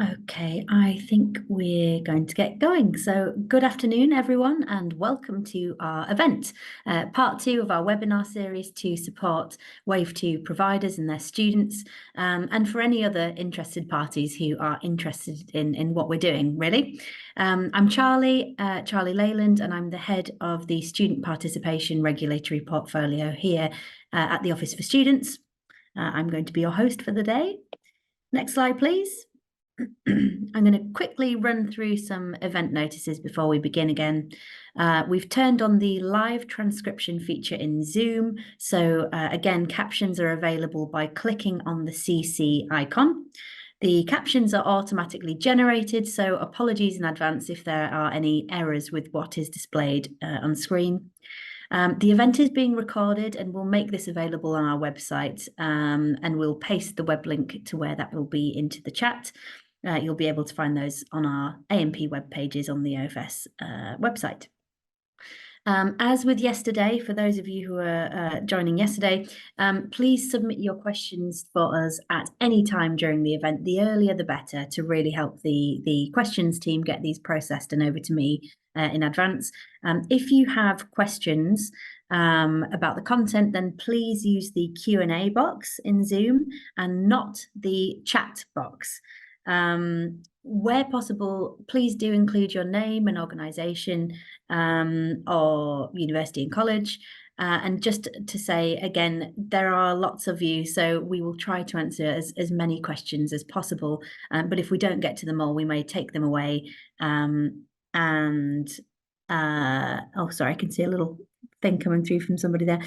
Okay, I think we're going to get going. So, good afternoon, everyone, and welcome to our event, part two of our webinar series to support Wave 2 providers and their students, and for any other interested parties who are interested in what we're doing, really. I'm Charlie Leyland, and I'm the head of the Student Participation Regulatory Portfolio here at the Office for Students. I'm going to be your host for the day. Next slide, please. I'm going to quickly run through some event notices before we begin again. We've turned on the live transcription feature in Zoom. So again, captions are available by clicking on the CC icon. The captions are automatically generated, so apologies in advance if there are any errors with what is displayed on screen. The event is being recorded and we'll make this available on our website, and we'll paste the web link to where that will be into the chat. You'll be able to find those on our AMP web pages on the OFS website. As with yesterday, for those of you who are joining yesterday, please submit your questions for us at any time during the event. The earlier the better, to really help the questions team get these processed and over to me in advance. If you have questions about the content, then please use the Q&A box in Zoom and not the chat box. Where possible, please do include your name and organisation or university and college. And just to say again, there are lots of you, so we will try to answer as many questions as possible. But if we don't get to them all, we may take them away. Oh, sorry, I can see a little thing coming through from somebody there.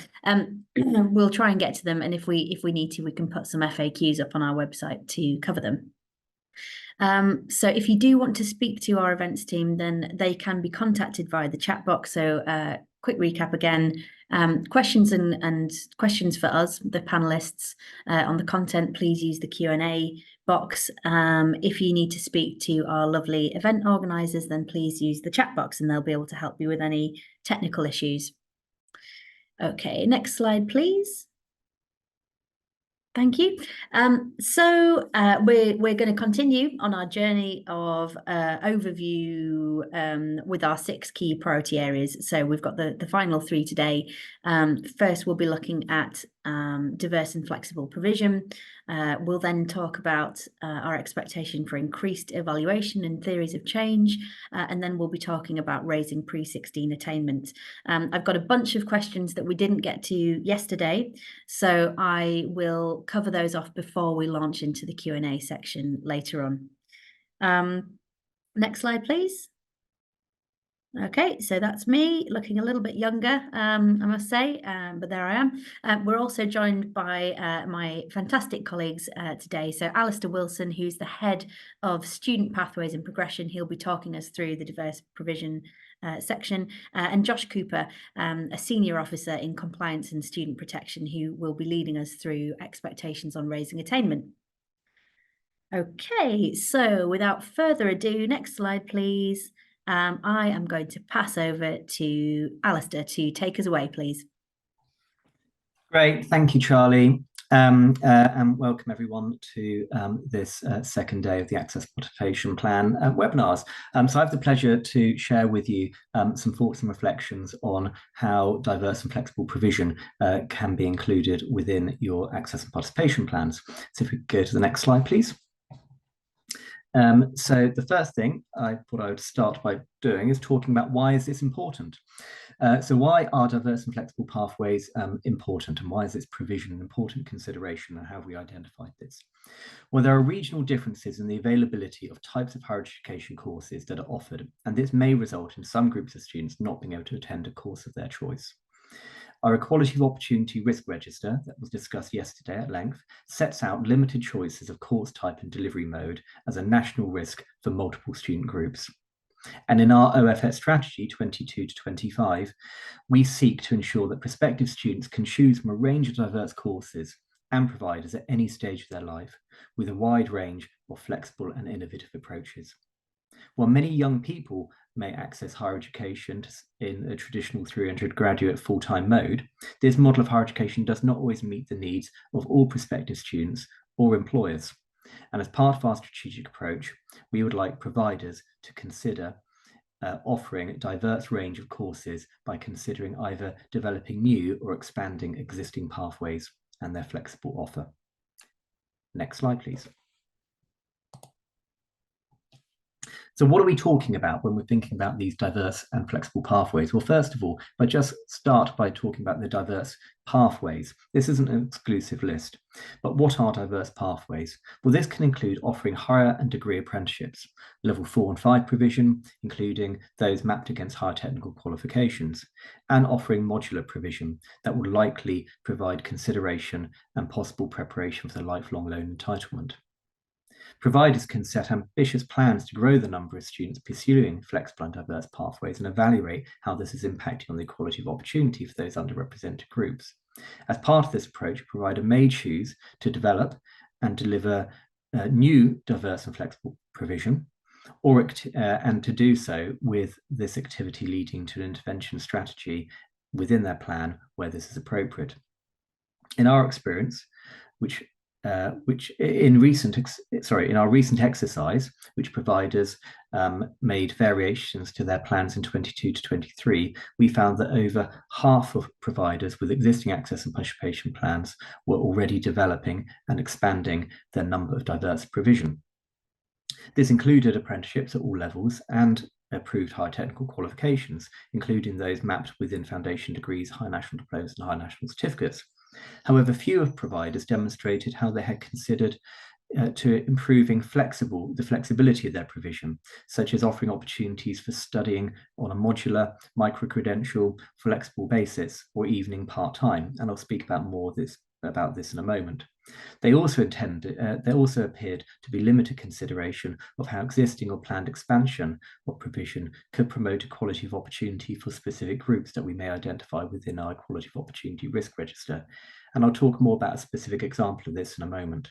We'll try and get to them, and if we need to, we can put some FAQs up on our website to cover them. So if you do want to speak to our events team, then they can be contacted via the chat box. So quick recap again, questions and questions for us, the panelists, on the content, please use the Q&A box. If you need to speak to our lovely event organisers, then please use the chat box and they'll be able to help you with any technical issues. Okay, next slide, please. Thank you. So we're going to continue on our journey of overview with our 6 key priority areas. So we've got the final 3 today. First, we'll be looking at diverse and flexible provision. We'll then talk about our expectation for increased evaluation and theories of change. And then we'll be talking about raising pre-16 attainment. I've got a bunch of questions that we didn't get to yesterday, so I will cover those off before we launch into the Q&A section later on. Next slide, please. Okay, so that's me looking a little bit younger, I must say, but there I am. We're also joined by my fantastic colleagues today. So Alistair Wilson, who's the head of Student Pathways and Progression, he'll be talking us through the diverse provision section, and Josh Cooper, a senior officer in compliance and student protection, who will be leading us through expectations on raising attainment. Okay, so without further ado, next slide, please. I am going to pass over to Alistair to take us away, please. Great, thank you, Charlie. And welcome everyone to this second day of the Access Participation Plan webinars. So I have the pleasure to share with you some thoughts and reflections on how diverse and flexible provision can be included within your Access and Participation plans. So if we go to the next slide, please. So the first thing I thought I would start by doing is talking about why is this important. So why are diverse and flexible pathways important, and why is this provision an important consideration, and how have we identified this? Well, there are regional differences in the availability of types of higher education courses that are offered, and this may result in some groups of students not being able to attend a course of their choice. Our Equality of Opportunity Risk Register, that was discussed yesterday at length, sets out limited choices of course type and delivery mode as a national risk for multiple student groups. And in our OFS strategy 22 to 25, we seek to ensure that prospective students can choose from a range of diverse courses and providers at any stage of their life, with a wide range of flexible and innovative approaches. While many young people may access higher education in a traditional 300 graduate full-time mode, this model of higher education does not always meet the needs of all prospective students or employers. And as part of our strategic approach, we would like providers to consider offering a diverse range of courses by considering either developing new or expanding existing pathways and their flexible offer. Next slide, please. So what are we talking about when we're thinking about these diverse and flexible pathways? Well, first of all, I just start by talking about the diverse pathways. This isn't an exclusive list, but what are diverse pathways? Well, this can include offering higher and degree apprenticeships, level 4 and 5 provision, including those mapped against higher technical qualifications, and offering modular provision that will likely provide consideration and possible preparation for the lifelong loan entitlement. Providers can set ambitious plans to grow the number of students pursuing flexible and diverse pathways and evaluate how this is impacting on the equality of opportunity for those underrepresented groups. As part of this approach, a provider may choose to develop and deliver new diverse and flexible provision, and to do so with this activity leading to an intervention strategy within their plan where this is appropriate. In our experience, in our recent exercise, which providers made variations to their plans in 22 to 23, we found that over half of providers with existing access and participation plans were already developing and expanding their number of diverse provision. This included apprenticeships at all levels and approved high technical qualifications, including those mapped within foundation degrees, high national diplomas and high national certificates. However, fewer providers demonstrated how they had considered to improving the flexibility of their provision, such as offering opportunities for studying on a modular, micro-credential, flexible basis, or evening part-time. And I'll speak about about this in a moment. They also appeared to be limited consideration of how existing or planned expansion of provision could promote equality of opportunity for specific groups that we may identify within our equality of opportunity risk register. And I'll talk more about a specific example of this in a moment.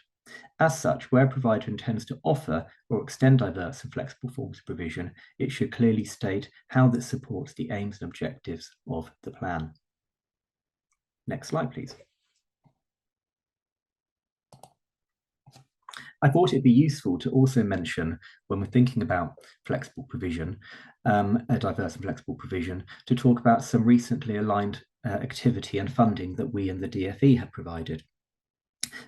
As such, where a provider intends to offer or extend diverse and flexible forms of provision, it should clearly state how this supports the aims and objectives of the plan. Next slide, please. I thought it'd be useful to also mention, when we're thinking about flexible provision, a diverse and flexible provision, to talk about some recently aligned activity and funding that we and the DfE have provided.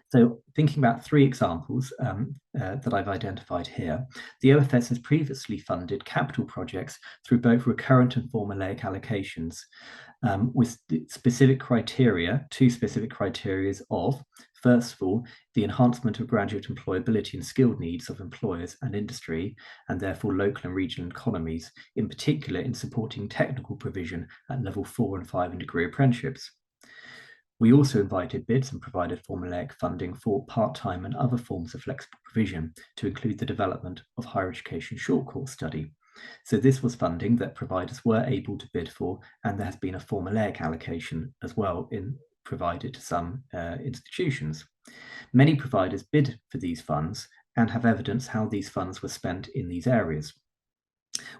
So thinking about three examples that I've identified here, the OFS has previously funded capital projects through both recurrent and formulaic allocations with specific criteria, two specific criteria of, first of all, the enhancement of graduate employability and skilled needs of employers and industry, and therefore local and regional economies, in particular in supporting technical provision at level 4 and 5 in degree apprenticeships. We also invited bids and provided formulaic funding for part-time and other forms of flexible provision to include the development of higher education short course study. So this was funding that providers were able to bid for, and there has been a formulaic allocation as well provided to some institutions. Many providers bid for these funds and have evidence how these funds were spent in these areas.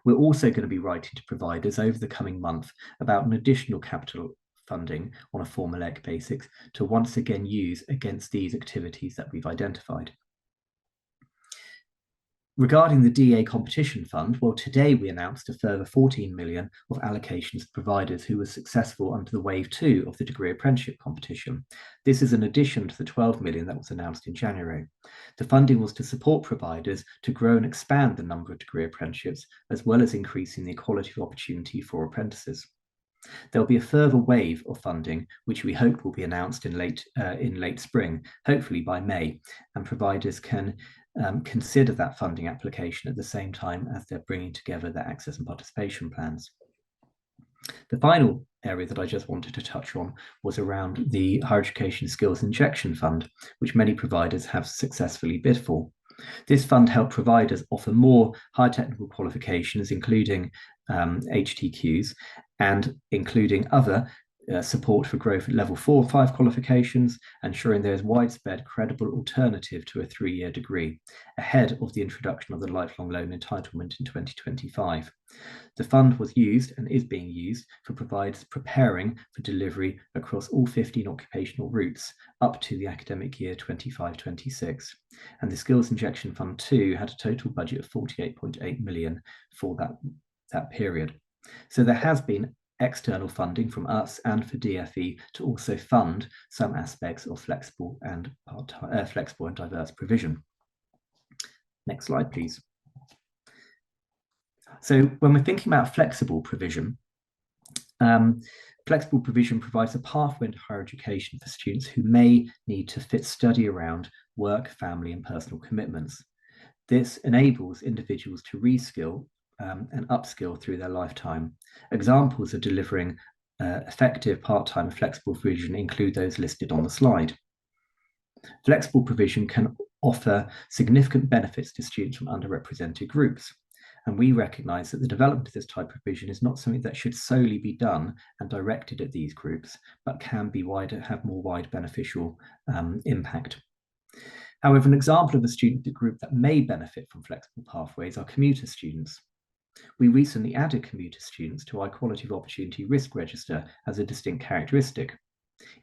We're also going to be writing to providers over the coming month about an additional capital funding on a formulaic basis to once again use against these activities that we've identified. Regarding the DA competition fund, well, today we announced a further 14 million of allocations to providers who were successful under the wave 2 of the degree apprenticeship competition. This is in addition to the 12 million that was announced in January. The funding was to support providers to grow and expand the number of degree apprenticeships, as well as increasing the equality of opportunity for apprentices. There'll be a further wave of funding, which we hope will be announced in late spring, hopefully by May, and providers can consider that funding application at the same time as they're bringing together their access and participation plans. The final area that I just wanted to touch on was around the Higher Education Skills Injection Fund, which many providers have successfully bid for. This fund helped providers offer more high technical qualifications, including HTQs, and including other support for growth at level 4 or 5 qualifications, ensuring there is widespread credible alternative to a 3-year degree, ahead of the introduction of the lifelong loan entitlement in 2025. The fund was used and is being used for providers preparing for delivery across all 15 occupational routes up to the academic year 25-26. And the Skills Injection Fund 2 had a total budget of 48.8 million for that period. So there has been external funding from us and for DFE to also fund some aspects of flexible and diverse provision. Next slide, please. So when we're thinking about flexible provision provides a pathway into higher education for students who may need to fit study around work, family, and personal commitments. This enables individuals to reskill and upskill through their lifetime. Examples of delivering effective part-time flexible provision include those listed on the slide. Flexible provision can offer significant benefits to students from underrepresented groups. And we recognise that the development of this type of provision is not something that should solely be done and directed at these groups, but can be have more wide beneficial impact. However, an example of a student group that may benefit from flexible pathways are commuter students. We recently added commuter students to our Equality of Opportunity Risk Register as a distinct characteristic.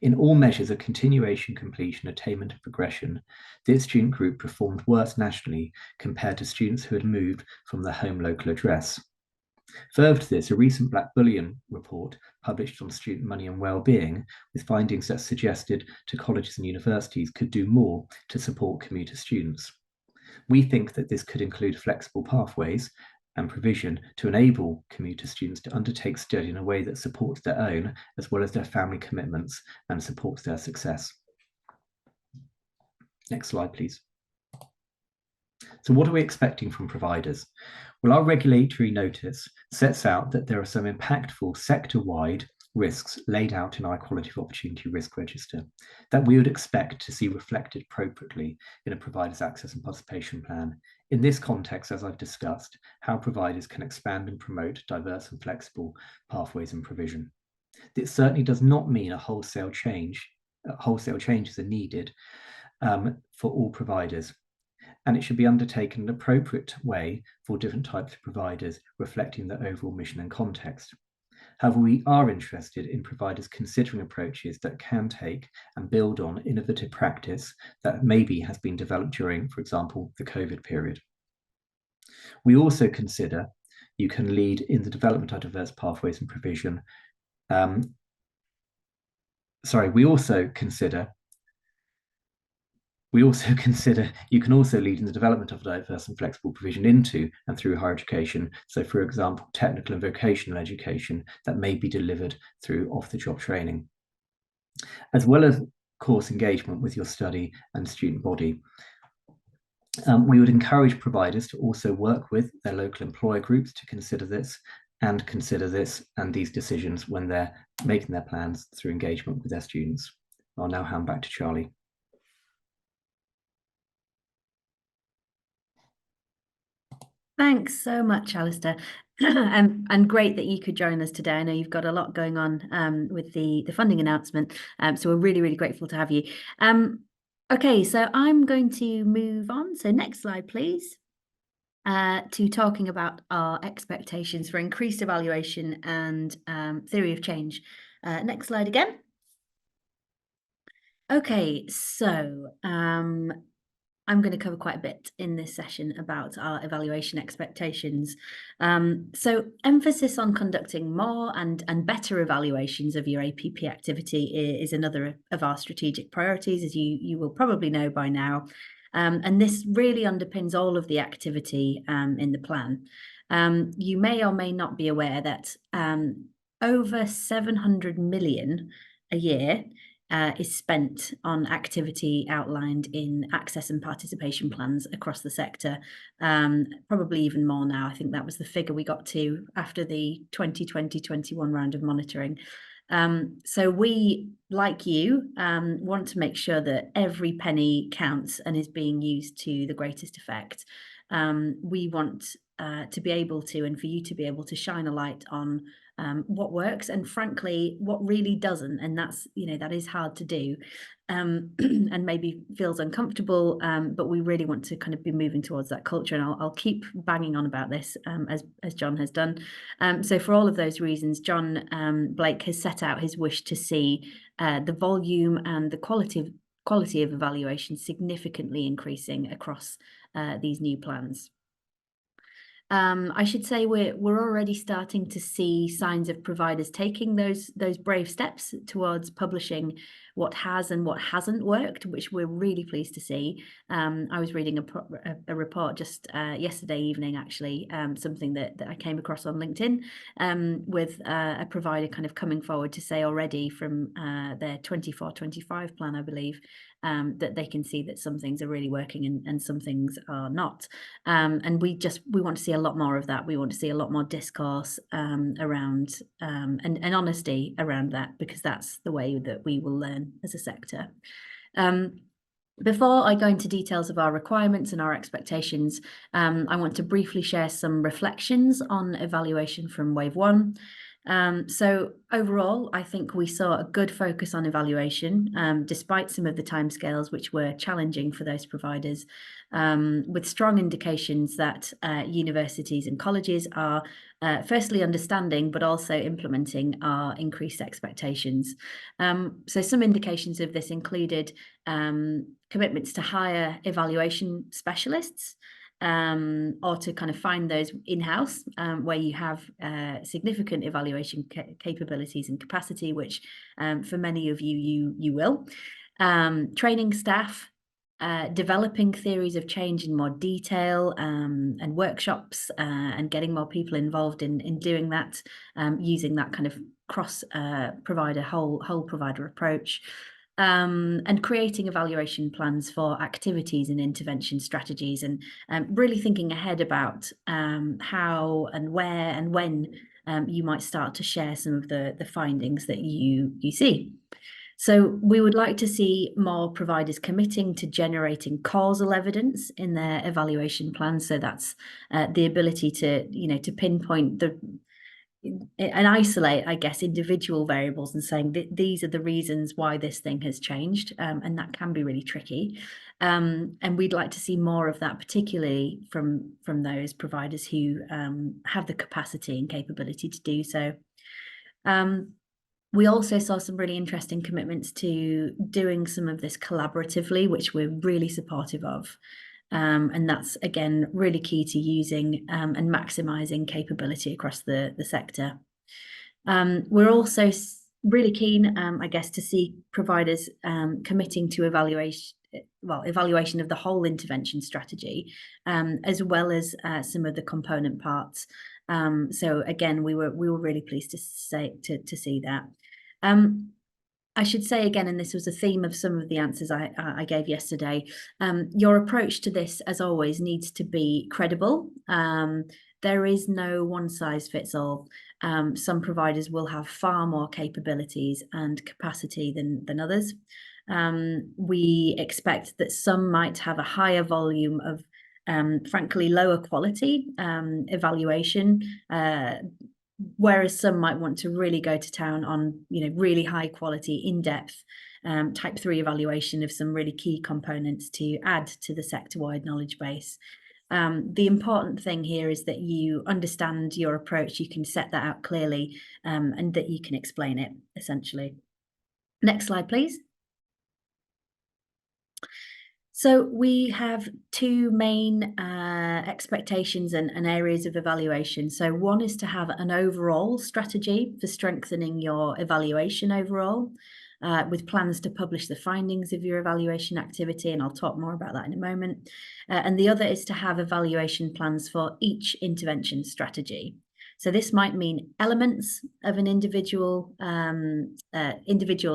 In all measures of continuation, completion, attainment, and progression, this student group performed worse nationally compared to students who had moved from their home local address. Further to this, a recent Black Bullion report published on student money and well-being, with findings that suggested to colleges and universities could do more to support commuter students. We think that this could include flexible pathways and provision to enable commuter students to undertake study in a way that supports their own as well as their family commitments and supports their success. Next slide, please. So what are we expecting from providers? Well, our regulatory notice sets out that there are some impactful sector-wide risks laid out in our Equality of Opportunity Risk Register that we would expect to see reflected appropriately in a provider's access and participation plan. In this context, as I've discussed, how providers can expand and promote diverse and flexible pathways and provision. This certainly does not mean a wholesale changes are needed for all providers, and it should be undertaken in an appropriate way for different types of providers, reflecting their overall mission and context. However, we are interested in providers considering approaches that can take and build on innovative practice that maybe has been developed during, for example, the COVID period. We also consider you can lead in the development of diverse pathways and provision. We also consider you can also lead in the development of diverse and flexible provision into and through higher education. So, for example, technical and vocational education that may be delivered through off-the-job training, as well as course engagement with your study and student body. We would encourage providers to also work with their local employer groups to consider this and these decisions when they're making their plans through engagement with their students. I'll now hand back to Charlie. Thanks so much, Alistair. And great that you could join us today. I know you've got a lot going on with the funding announcement, so we're really, really grateful to have you. Okay, so I'm going to move on. So next slide, please, to talking about our expectations for increased evaluation and theory of change. Next slide again. Okay, so I'm going to cover quite a bit in this session about our evaluation expectations. So emphasis on conducting more and better evaluations of your APP activity is another of our strategic priorities, as you will probably know by now. And this really underpins all of the activity in the plan. You may or may not be aware that over 700 million a year is spent on activity outlined in access and participation plans across the sector, probably even more now. I think that was the figure we got to after the 2020-21 round of monitoring. So we, like you, want to make sure that every penny counts and is being used to the greatest effect. We want to be able to, and for you to be able to shine a light on what works and frankly what really doesn't, and that's, you know, that is hard to do, and maybe feels uncomfortable, but we really want to kind of be moving towards that culture, and I'll keep banging on about this, as John has done. So for all of those reasons, John Blake has set out his wish to see the volume and the quality of evaluation significantly increasing across these new plans. I should say we're already starting to see signs of providers taking those brave steps towards publishing what has and what hasn't worked, which we're really pleased to see. I was reading a report just yesterday evening, actually, something that I came across on LinkedIn, with a provider kind of coming forward to say already from their 24-25 plan, I believe, that they can see that some things are really working and some things are not. And we want to see a lot more of that. We want to see a lot more discourse around and honesty around that, because that's the way that we will learn as a sector. Before I go into details of our requirements and our expectations, I want to briefly share some reflections on evaluation from Wave 1. So overall, I think we saw a good focus on evaluation, despite some of the timescales which were challenging for those providers, with strong indications that universities and colleges are firstly understanding, but also implementing our increased expectations. So some indications of this included commitments to hire evaluation specialists, or to kind of find those in-house, where you have significant evaluation capabilities and capacity, which for many of you will. Training staff, developing theories of change in more detail, and workshops, and getting more people involved in doing that, using that kind of cross provider, whole provider approach. And creating evaluation plans for activities and intervention strategies, and really thinking ahead about how and where and when you might start to share some of the findings that you see. So we would like to see more providers committing to generating causal evidence in their evaluation plans. So that's the ability to, you know, to pinpoint and isolate, I guess, individual variables and saying that these are the reasons why this thing has changed, and that can be really tricky. And we'd like to see more of that, particularly from those providers who have the capacity and capability to do so. We also saw some really interesting commitments to doing some of this collaboratively, which we're really supportive of. And that's, again, really key to using and maximising capability across the sector. We're also really keen, I guess, to see providers committing to evaluation of the whole intervention strategy, as well as some of the component parts. So again, we were really pleased to see that. I should say again, and this was a theme of some of the answers I gave yesterday, your approach to this, as always, needs to be credible. There is no one size fits all. Some providers will have far more capabilities and capacity than others. We expect that some might have a higher volume of frankly lower quality evaluation, whereas some might want to really go to town on, you know, really high quality, in-depth type 3 evaluation of some really key components to add to the sector-wide knowledge base. The important thing here is that you understand your approach, you can set that out clearly, and that you can explain it, essentially. Next slide, please. So we have two main expectations and areas of evaluation. So one is to have an overall strategy for strengthening your evaluation overall, with plans to publish the findings of your evaluation activity, and I'll talk more about that in a moment. And the other is to have evaluation plans for each intervention strategy. So this might mean elements of an individual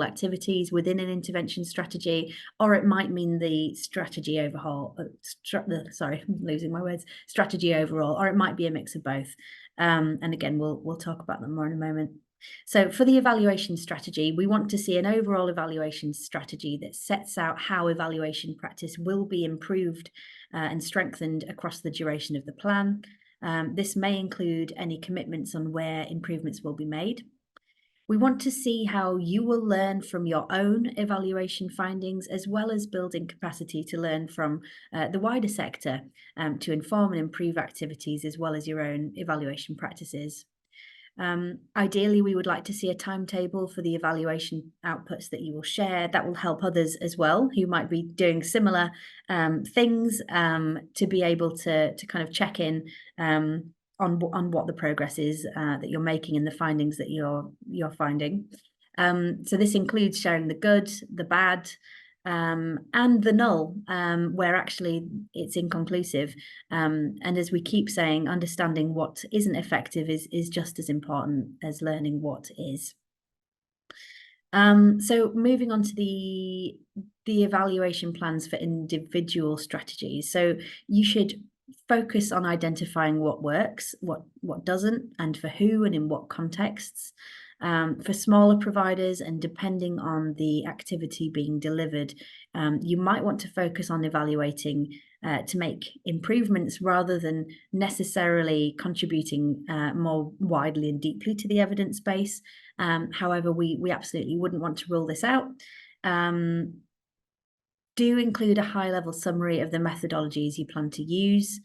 activities within an intervention strategy, or it might mean the strategy overhaul. Sorry, I'm losing my words. Strategy overall, or it might be a mix of both. And again, we'll talk about them more in a moment. So for the evaluation strategy, we want to see an overall evaluation strategy that sets out how evaluation practice will be improved and strengthened across the duration of the plan. This may include any commitments on where improvements will be made. We want to see how you will learn from your own evaluation findings, as well as building capacity to learn from the wider sector to inform and improve activities, as well as your own evaluation practices. Ideally, we would like to see a timetable for the evaluation outputs that you will share. That will help others as well who might be doing similar things to be able to kind of check in on what the progress is that you're making and the findings that you're finding. So this includes sharing the good, the bad, and the null, where actually it's inconclusive. And as we keep saying, understanding what isn't effective is just as important as learning what is. So moving on to the evaluation plans for individual strategies. So you should focus on identifying what works, what doesn't, and for who and in what contexts. For smaller providers and depending on the activity being delivered, you might want to focus on evaluating to make improvements rather than necessarily contributing more widely and deeply to the evidence base. However, we absolutely wouldn't want to rule this out. Do include a high-level summary of the methodologies you plan to use.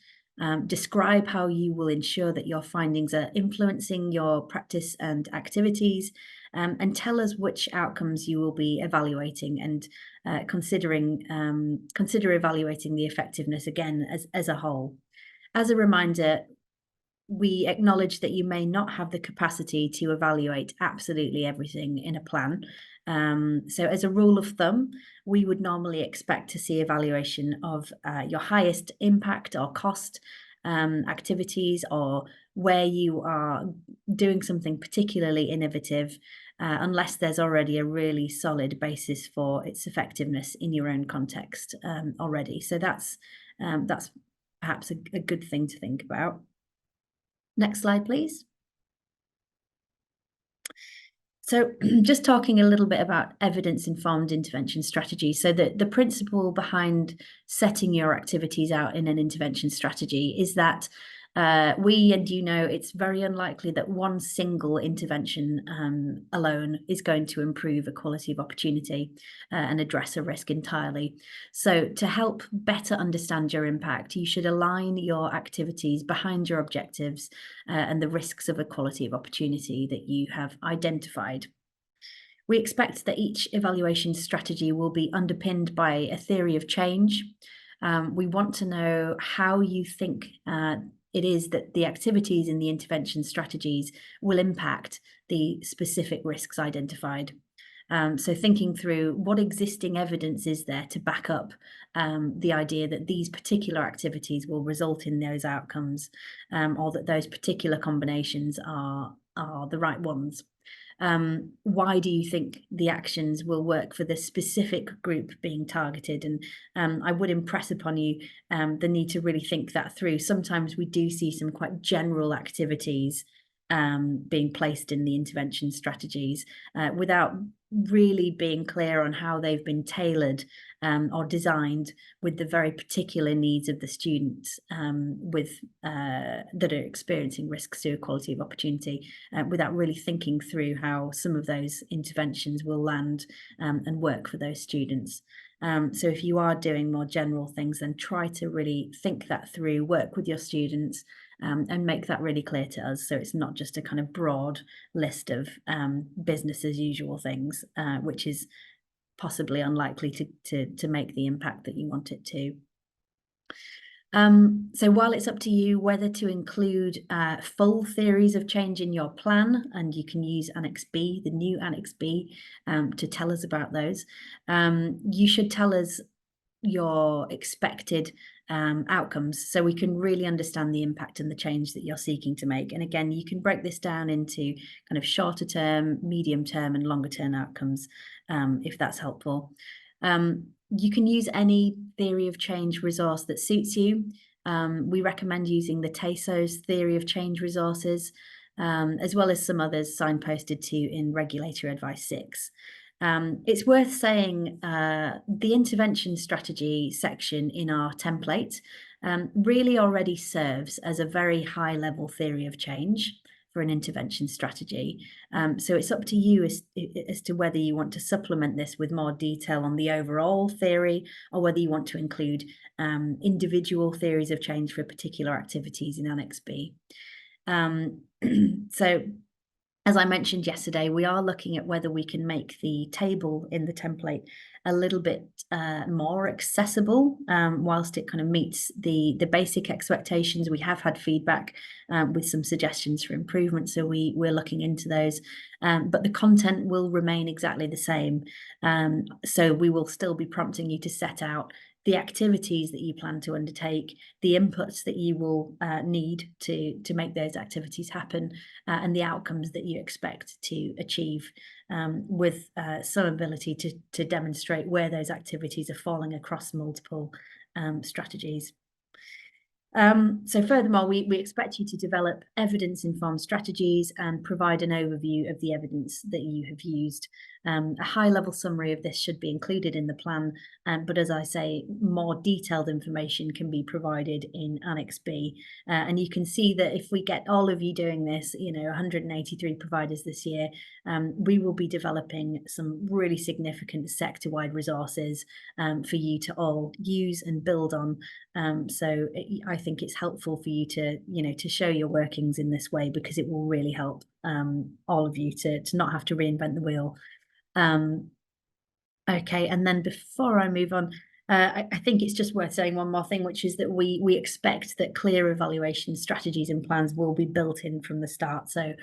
Describe how you will ensure that your findings are influencing your practice and activities, and tell us which outcomes you will be evaluating, and consider evaluating the effectiveness again as a whole. As a reminder, we acknowledge that you may not have the capacity to evaluate absolutely everything in a plan. So as a rule of thumb, we would normally expect to see evaluation of your highest impact or cost activities, or where you are doing something particularly innovative, unless there's already a really solid basis for its effectiveness in your own context already. So that's perhaps a good thing to think about. Next slide, please. So just talking a little bit about evidence-informed intervention strategy. So the principle behind setting your activities out in an intervention strategy is that it's very unlikely that one single intervention alone is going to improve equality of opportunity and address a risk entirely. So to help better understand your impact, you should align your activities behind your objectives and the risks of equality of opportunity that you have identified. We expect that each evaluation strategy will be underpinned by a theory of change. We want to know how you think it is that the activities in the intervention strategies will impact the specific risks identified. So thinking through what existing evidence is there to back up the idea that these particular activities will result in those outcomes, or that those particular combinations are the right ones. Why do you think the actions will work for the specific group being targeted? And I would impress upon you the need to really think that through. Sometimes we do see some quite general activities being placed in the intervention strategies without really being clear on how they've been tailored or designed with the very particular needs of the students that are experiencing risks to equality of opportunity, without really thinking through how some of those interventions will land and work for those students. So if you are doing more general things, then try to really think that through, work with your students, and make that really clear to us, so it's not just a kind of broad list of business as usual things, which is possibly unlikely to make the impact that you want it to. So while it's up to you whether to include full theories of change in your plan, and you can use Annex B, the new Annex B, to tell us about those, you should tell us your expected outcomes, so we can really understand the impact and the change that you're seeking to make. And again, you can break this down into kind of shorter term, medium term, and longer term outcomes, if that's helpful. You can use any theory of change resource that suits you. We recommend using the TASO's theory of change resources, as well as some others signposted to in Regulatory Advice 6. It's worth saying the intervention strategy section in our template really already serves as a very high level theory of change for an intervention strategy. So it's up to you as to whether you want to supplement this with more detail on the overall theory, or whether you want to include individual theories of change for particular activities in Annex B. So, as I mentioned yesterday, we are looking at whether we can make the table in the template a little bit more accessible, whilst it kind of meets the basic expectations. We have had feedback with some suggestions for improvement, so we're looking into those. But the content will remain exactly the same. So we will still be prompting you to set out the activities that you plan to undertake, the inputs that you will need to make those activities happen, and the outcomes that you expect to achieve, with some ability to demonstrate where those activities are falling across multiple strategies. So furthermore, we expect you to develop evidence-informed strategies and provide an overview of the evidence that you have used. A high-level summary of this should be included in the plan, but as I say, more detailed information can be provided in Annex B. And you can see that if we get all of you doing this, 183 providers this year, we will be developing some really significant sector-wide resources for you to all use and build on. So I think it's helpful for you to show your workings in this way, because it will really help all of you to not have to reinvent the wheel. Okay, and then before I move on, I think it's just worth saying one more thing, which is that we expect that clear evaluation strategies and plans will be built in from the start. So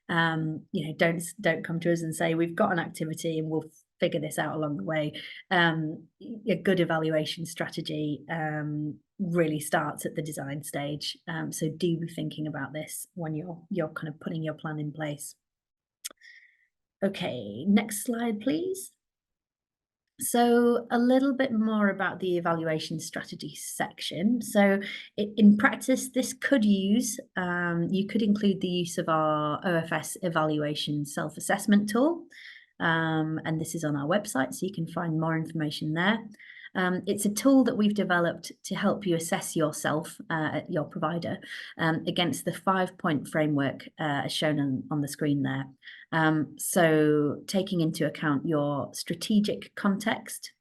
don't come to us and say we've got an activity and we'll figure this out along the way. A good evaluation strategy really starts at the design stage. So do be thinking about this when you're kind of putting your plan in place. Okay, next slide, please. So a little bit more about the evaluation strategy section. So in practice, this could use, you could include the use of our OFS evaluation self-assessment tool. And this is on our website, so you can find more information there. It's a tool that we've developed to help you assess yourself, your provider, against the 5-point framework shown on the screen there. So taking into account your strategic context,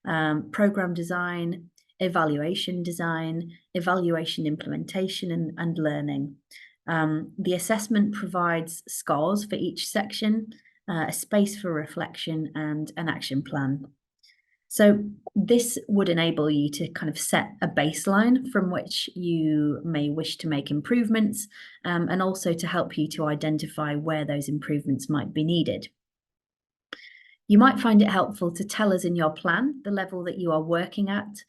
program design, evaluation implementation, and learning. The assessment provides scores for each section, a space for reflection, and an action plan. So this would enable you to kind of set a baseline from which you may wish to make improvements, and also to help you to identify where those improvements might be needed. You might find it helpful to tell us in your plan the level that you are working at,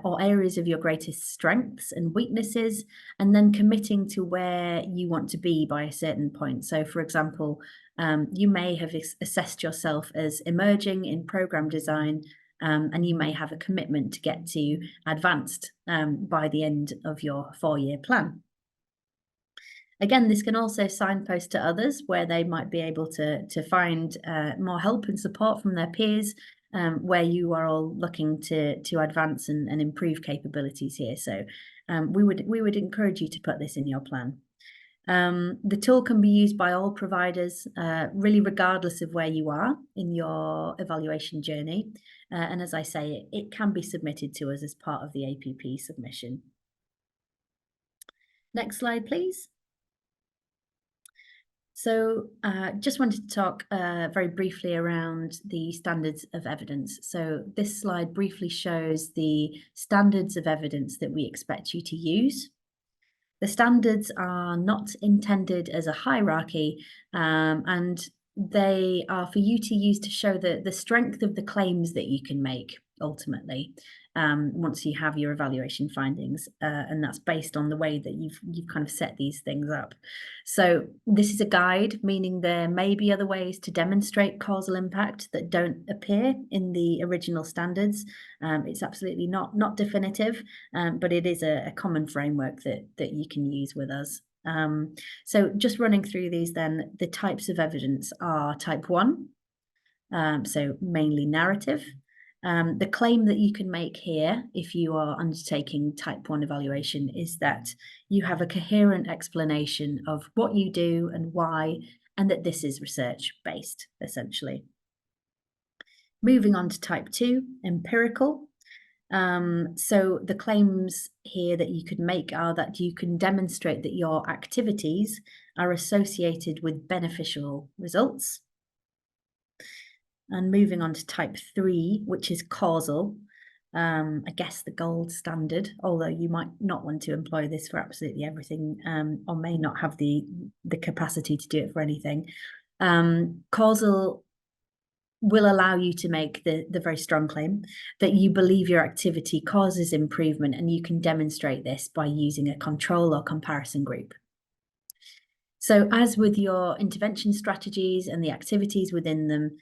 or areas of your greatest strengths and weaknesses, and then committing to where you want to be by a certain point. So, for example, you may have assessed yourself as emerging in program design, and you may have a commitment to get to advanced by the end of your 4-year plan. Again, this can also signpost to others where they might be able to find more help and support from their peers, where you are all looking to advance and improve capabilities here. So we would encourage you to put this in your plan. The tool can be used by all providers, really regardless of where you are in your evaluation journey. And as I say, it can be submitted to us as part of the APP submission. Next slide, please. So just wanted to talk very briefly around the standards of evidence. So this slide briefly shows the standards of evidence that we expect you to use. The standards are not intended as a hierarchy, and they are for you to use to show the strength of the claims that you can make ultimately, once you have your evaluation findings, and that's based on the way that you've kind of set these things up. So this is a guide, meaning there may be other ways to demonstrate causal impact that don't appear in the original standards. It's absolutely not definitive, but it is a common framework that you can use with us. So just running through these then, the types of evidence are type 1, so mainly narrative. The claim that you can make here, if you are undertaking type 1 evaluation, is that you have a coherent explanation of what you do and why, and that this is research-based, essentially. Moving on to type 2, empirical. So the claims here that you could make are that you can demonstrate that your activities are associated with beneficial results. And moving on to type 3, which is causal. I guess the gold standard, although you might not want to employ this for absolutely everything, or may not have the capacity to do it for anything. Causal will allow you to make the very strong claim that you believe your activity causes improvement, and you can demonstrate this by using a control or comparison group. So as with your intervention strategies and the activities within them,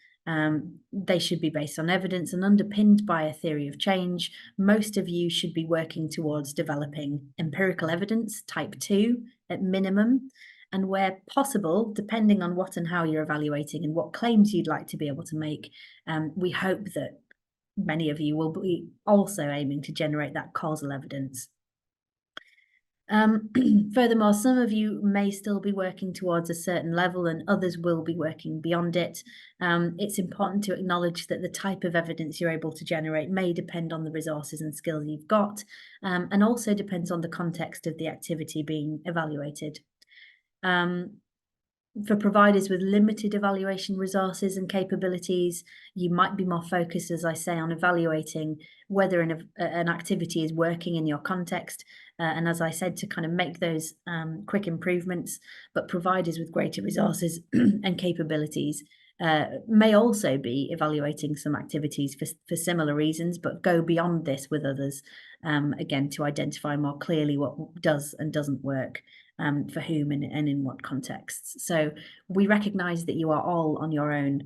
they should be based on evidence and underpinned by a theory of change. Most of you should be working towards developing empirical evidence, type 2 at minimum, and where possible, depending on what and how you're evaluating and what claims you'd like to be able to make, we hope that many of you will be also aiming to generate that causal evidence. Furthermore, some of you may still be working towards a certain level and others will be working beyond it. It's important to acknowledge that the type of evidence you're able to generate may depend on the resources and skills you've got, and also depends on the context of the activity being evaluated. For providers with limited evaluation resources and capabilities, you might be more focused, as I say, on evaluating whether an activity is working in your context. And as I said, to kind of make those quick improvements, but providers with greater resources and capabilities may also be evaluating some activities for similar reasons, but go beyond this with others, again, to identify more clearly what does and doesn't work. For whom and in what contexts. So we recognise that you are all on your own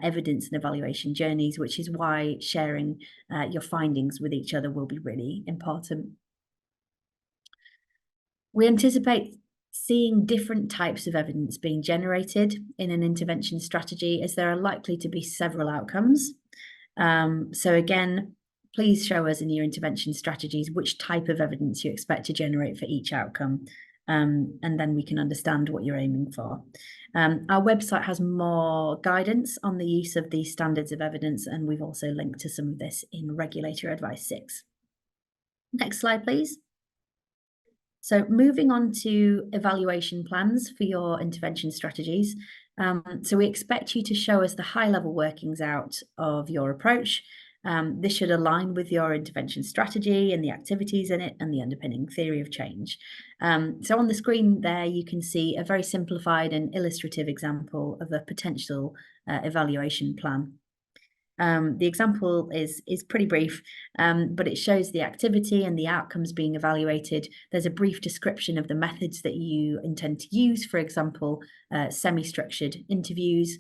evidence and evaluation journeys, which is why sharing your findings with each other will be really important. We anticipate seeing different types of evidence being generated in an intervention strategy, as there are likely to be several outcomes. So again, please show us in your intervention strategies which type of evidence you expect to generate for each outcome. And then we can understand what you're aiming for. Our website has more guidance on the use of these standards of evidence, and we've also linked to some of this in Regulator Advice 6. Next slide, please. So moving on to evaluation plans for your intervention strategies. So we expect you to show us the high-level workings out of your approach. This should align with your intervention strategy and the activities in it and the underpinning theory of change. So on the screen there, you can see a very simplified and illustrative example of a potential evaluation plan. The example is pretty brief, but it shows the activity and the outcomes being evaluated. There's a brief description of the methods that you intend to use, for example, semi-structured interviews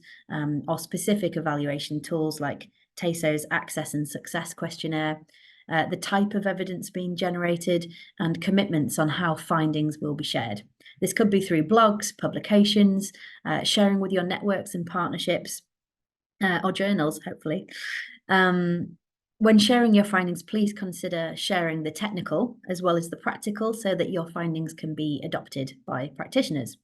or specific evaluation tools like TASO's Access and Success Questionnaire, the type of evidence being generated, and commitments on how findings will be shared. This could be through blogs, publications, sharing with your networks and partnerships, or journals, hopefully. When sharing your findings, please consider sharing the technical as well as the practical so that your findings can be adopted by practitioners.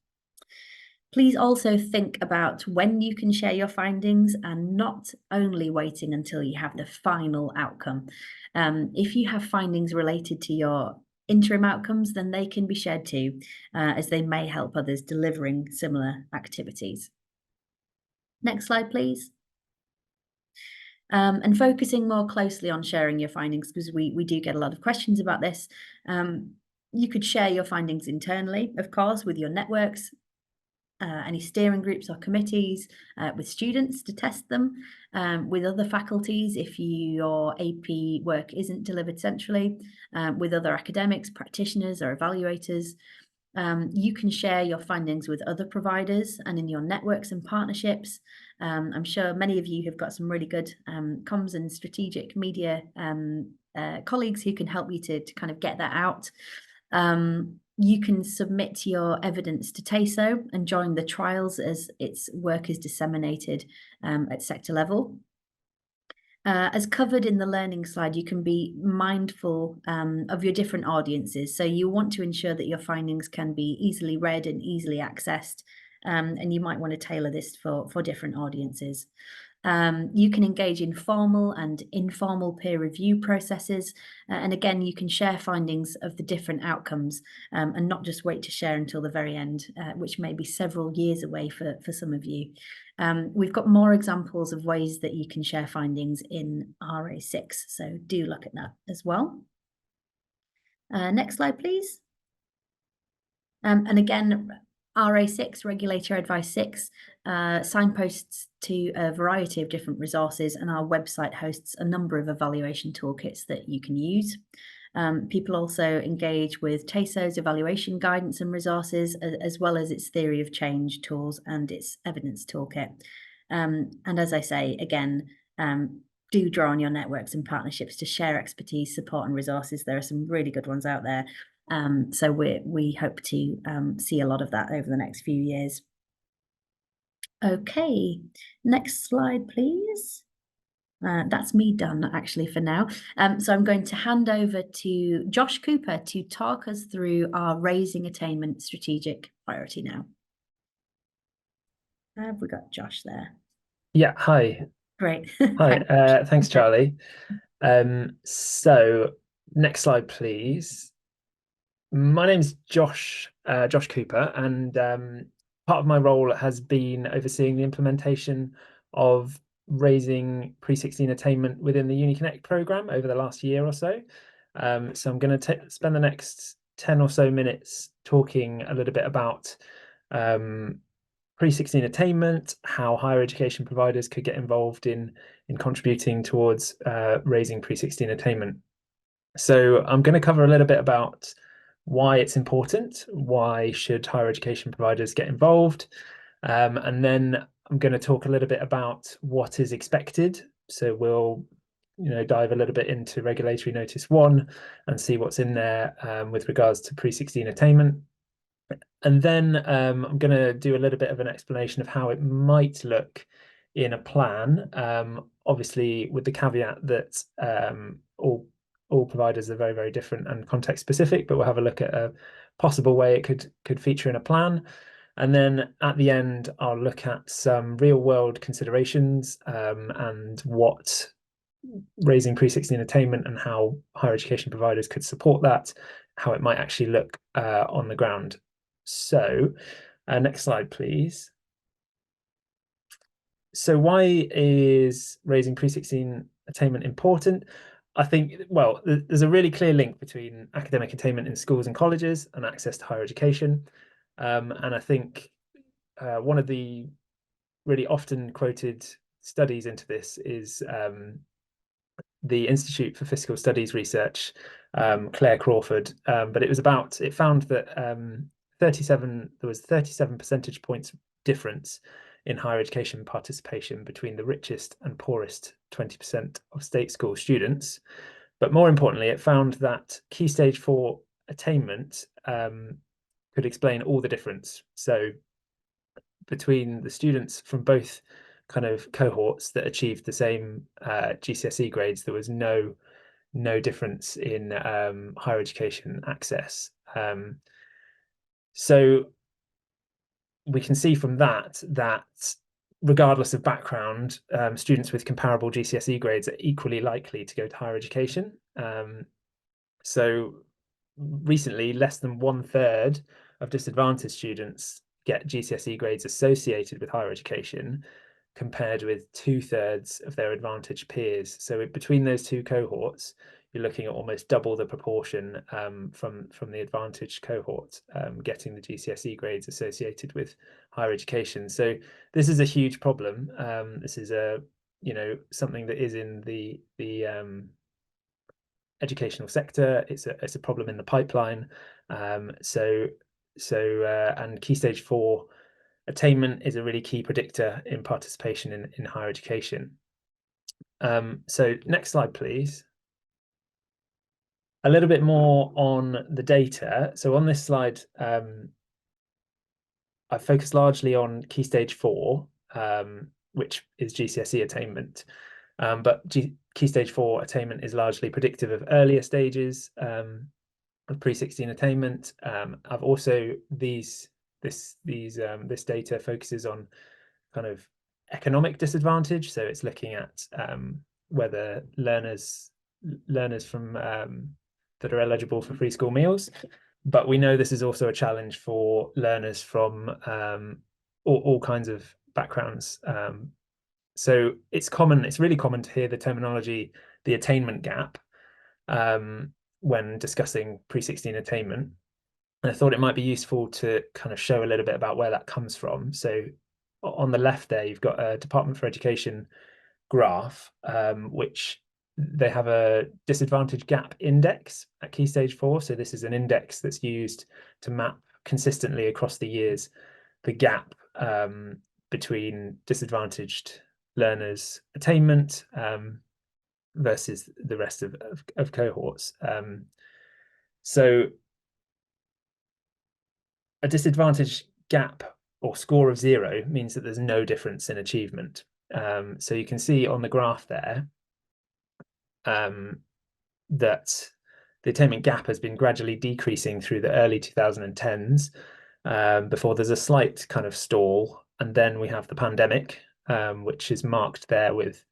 Please also think about when you can share your findings and not only waiting until you have the final outcome. If you have findings related to your interim outcomes, then they can be shared too, as they may help others delivering similar activities. Next slide, please. And focusing more closely on sharing your findings, because we do get a lot of questions about this. You could share your findings internally, of course, with your networks, any steering groups or committees, with students to test them, with other faculties if your AP work isn't delivered centrally, with other academics, practitioners or evaluators. You can share your findings with other providers and in your networks and partnerships. I'm sure many of you have got some really good comms and strategic media colleagues who can help you to kind of get that out. You can submit your evidence to TASO and join the trials as its work is disseminated at sector level. As covered in the learning slide, you can be mindful of your different audiences. So you want to ensure that your findings can be easily read and easily accessed, and you might want to tailor this for different audiences. You can engage in formal and informal peer review processes. And again, you can share findings of the different outcomes and not just wait to share until the very end, which may be several years away for some of you. We've got more examples of ways that you can share findings in RA6, so do look at that as well. Next slide, please. And again, RA6, Regulator Advice 6, signposts to a variety of different resources, and our website hosts a number of evaluation toolkits that you can use. People also engage with TASO's evaluation guidance and resources, as well as its theory of change tools and its evidence toolkit. And as I say, again, do draw on your networks and partnerships to share expertise, support, and resources. There are some really good ones out there. So we hope to see a lot of that over the next few years. Okay, next slide, please. That's me done, actually, for now. So I'm going to hand over to Josh Cooper to talk us through our Raising Attainment strategic priority now. Have we got Josh there? Yeah, hi. Great. Hi, thanks, Charlie. So next slide, please. My name's Josh Cooper, and part of my role has been overseeing the implementation of raising pre-16 attainment within the UniConnect program over the last year or so. So I'm going to spend the next 10 or so minutes talking a little bit about pre-16 attainment, how higher education providers could get involved in contributing towards raising pre-16 attainment. So I'm going to cover a little bit about why it's important, why should higher education providers get involved, and then I'm going to talk a little bit about what is expected. So we'll dive a little bit into Regulatory Notice 1 and see what's in there with regards to pre-16 attainment. And then I'm going to do a little bit of an explanation of how it might look in a plan, obviously with the caveat that all providers are very, very different and context specific, but we'll have a look at a possible way it could feature in a plan. And then at the end, I'll look at some real world considerations and what raising pre-16 attainment and how higher education providers could support that, how it might actually look on the ground. So next slide, please. So why is raising pre-16 attainment important? I think, well, there's a really clear link between academic attainment in schools and colleges and access to higher education. And I think one of the really often quoted studies into this is the Institute for Fiscal Studies research, Claire Crawford, but it found that there was 37 percentage points difference in higher education participation between the richest and poorest 20% of state school students. But more importantly, it found that Key Stage 4 attainment could explain all the difference. So between the students from both kind of cohorts that achieved the same GCSE grades, there was no difference in higher education access. So we can see from that regardless of background, students with comparable GCSE grades are equally likely to go to higher education. So recently, less than 1/3 of disadvantaged students get GCSE grades associated with higher education, compared with 2/3 of their advantaged peers. So between those two cohorts, you're looking at almost double the proportion from the advantaged cohort getting the GCSE grades associated with higher education. So this is a huge problem. This is something that is in the educational sector. It's a problem in the pipeline. And Key Stage 4 attainment is a really key predictor in participation in higher education. So next slide, please. A little bit more on the data. So on this slide, I focus largely on Key Stage 4, which is GCSE attainment. But Key Stage 4 attainment is largely predictive of earlier stages of pre-16 attainment. I've also this data focuses on kind of economic disadvantage, so it's looking at whether learners from that are eligible for free school meals. But we know this is also a challenge for learners from all kinds of backgrounds. So it's really common to hear the terminology, the attainment gap, when discussing pre-16 attainment. And I thought it might be useful to kind of show a little bit about where that comes from. So on the left there, you've got a Department for Education graph, which they have a disadvantage gap index at Key Stage 4. So this is an index that's used to map consistently across the years the gap between disadvantaged learners' attainment versus the rest of cohorts. So a disadvantage gap or score of 0 means that there's no difference in achievement. So you can see on the graph there that the attainment gap has been gradually decreasing through the early 2010s before there's a slight kind of stall. And then we have the pandemic, which is marked there with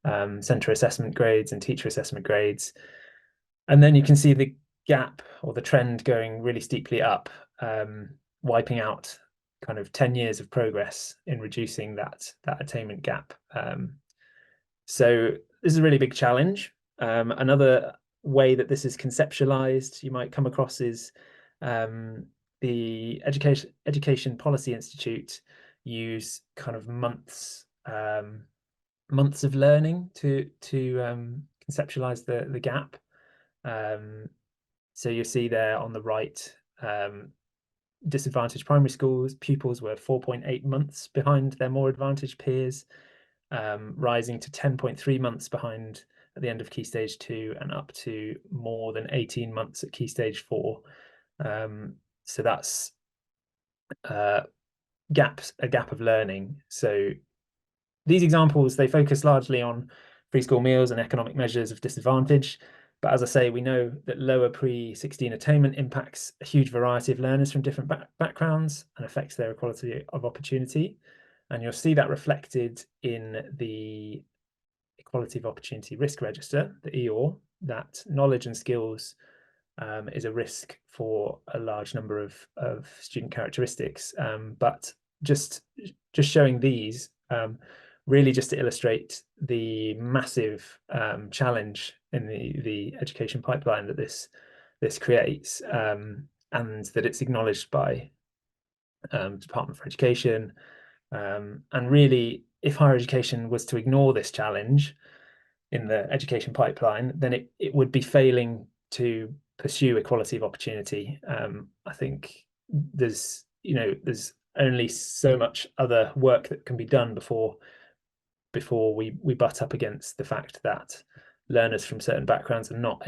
centre assessment grades and teacher assessment grades. And then you can see the gap or the trend going really steeply up, wiping out kind of 10 years of progress in reducing that attainment gap. So this is a really big challenge. Another way that this is conceptualized you might come across is the Education Policy Institute use kind of months of learning to conceptualize the gap. So you see there on the right, disadvantaged primary schools pupils were 4.8 months behind their more advantaged peers, rising to 10.3 months behind at the end of Key Stage 2 and up to more than 18 months at Key Stage 4. So that's a gap of learning. So these examples, they focus largely on free school meals and economic measures of disadvantage. But as I say, we know that lower pre-16 attainment impacts a huge variety of learners from different backgrounds and affects their equality of opportunity. And you'll see that reflected in the Equality of Opportunity Risk Register, the EOR, that knowledge and skills is a risk for a large number of student characteristics. But just showing these really just to illustrate the massive challenge in the education pipeline that this creates, and that it's acknowledged by Department for Education. And really, if higher education was to ignore this challenge in the education pipeline, then it would be failing to pursue equality of opportunity. I think there's only so much other work that can be done before we butt up against the fact that learners from certain backgrounds are not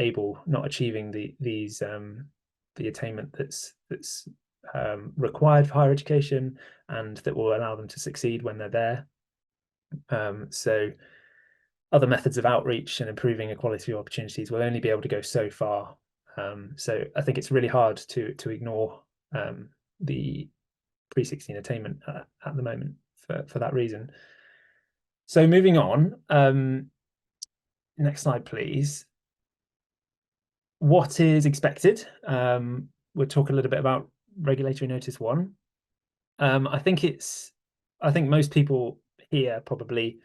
achieving the attainment that's required for higher education and that will allow them to succeed when they're there. So other methods of outreach and improving equality of opportunities will only be able to go so far. So I think it's really hard to ignore the pre-16 attainment at the moment for that reason. So moving on, next slide, please. What is expected? We'll talk a little bit about Regulatory Notice 1. I think most people here probably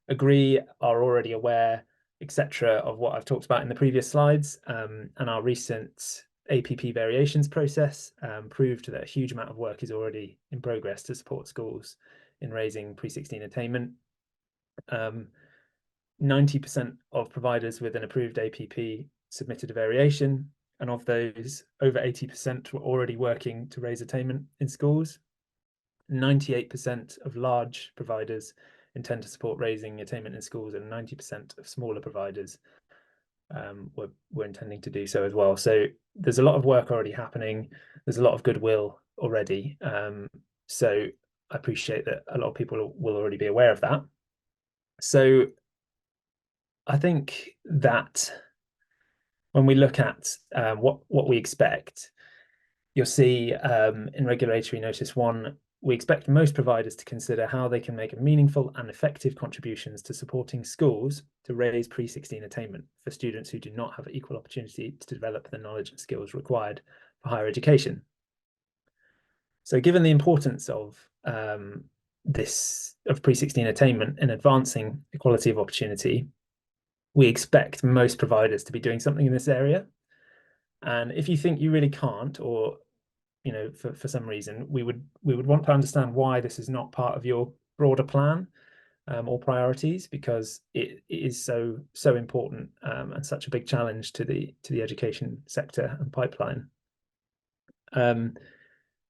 agree, are already aware, etc., of what I've talked about in the previous slides, and our recent APP variations process proved that a huge amount of work is already in progress to support schools in raising pre-16 attainment. 90% of providers with an approved APP submitted a variation, and of those, over 80% were already working to raise attainment in schools. 98% of large providers intend to support raising attainment in schools, and 90% of smaller providers were intending to do so as well. So there's a lot of work already happening. There's a lot of goodwill already. So I appreciate that a lot of people will already be aware of that. So I think that when we look at what we expect, you'll see in Regulatory Notice 1, we expect most providers to consider how they can make meaningful and effective contributions to supporting schools to raise pre-16 attainment for students who do not have equal opportunity to develop the knowledge and skills required for higher education. So given the importance of pre-16 attainment in advancing equality of opportunity, we expect most providers to be doing something in this area. And if you think you really can't, or for some reason, we would want to understand why this is not part of your broader plan or priorities, because it is so important and such a big challenge to the education sector and pipeline.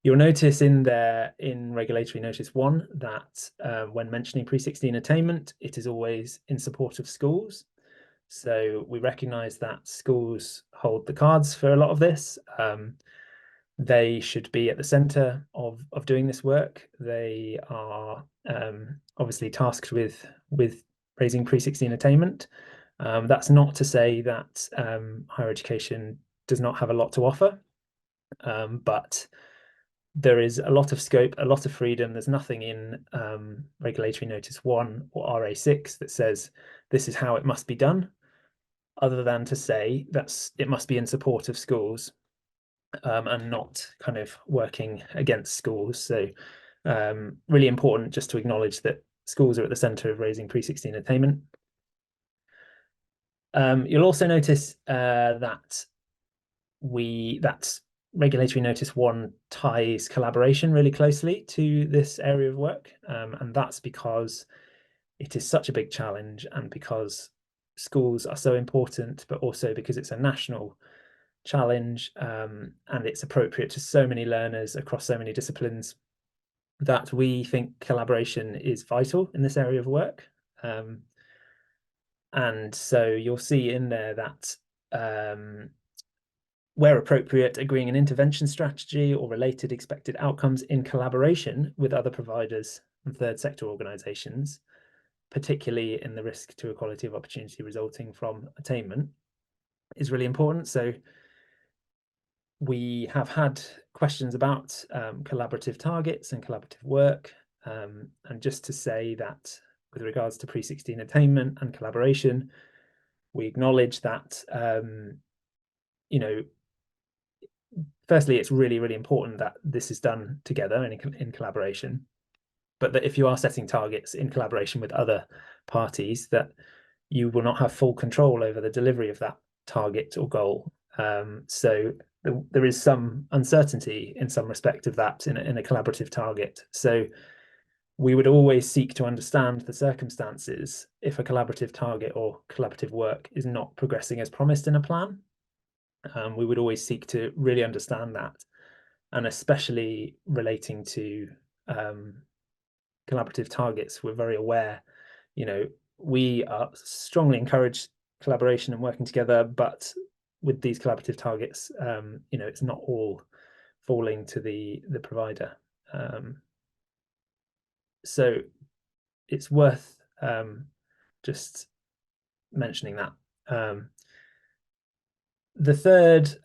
You'll notice in Regulatory Notice 1 that when mentioning pre-16 attainment, it is always in support of schools. So we recognise that schools hold the cards for a lot of this. They should be at the centre of doing this work. They are obviously tasked with raising pre-16 attainment. That's not to say that higher education does not have a lot to offer, but there is a lot of scope, a lot of freedom. There's nothing in Regulatory Notice 1 or RA6 that says this is how it must be done, other than to say that it must be in support of schools and not kind of working against schools. So really important just to acknowledge that schools are at the centre of raising pre-16 attainment. You'll also notice that Regulatory Notice 1 ties collaboration really closely to this area of work, and that's because it is such a big challenge, and because schools are so important, but also because it's a national challenge and it's appropriate to so many learners across so many disciplines, that we think collaboration is vital in this area of work. And so you'll see in there that where appropriate, agreeing an intervention strategy or related expected outcomes in collaboration with other providers and third sector organisations, particularly in the risk to equality of opportunity resulting from attainment, is really important. So we have had questions about collaborative targets and collaborative work. And just to say that with regards to pre-16 attainment and collaboration, we acknowledge that, firstly, it's really, really important that this is done together in collaboration, but that if you are setting targets in collaboration with other parties, that you will not have full control over the delivery of that target or goal. So there is some uncertainty in some respect of that in a collaborative target. So we would always seek to understand the circumstances if a collaborative target or collaborative work is not progressing as promised in a plan. We would always seek to really understand that, and especially relating to collaborative targets, we're very aware, we are strongly encourage collaboration and working together, but with these collaborative targets, it's not all falling to the provider. So it's worth just mentioning that. The third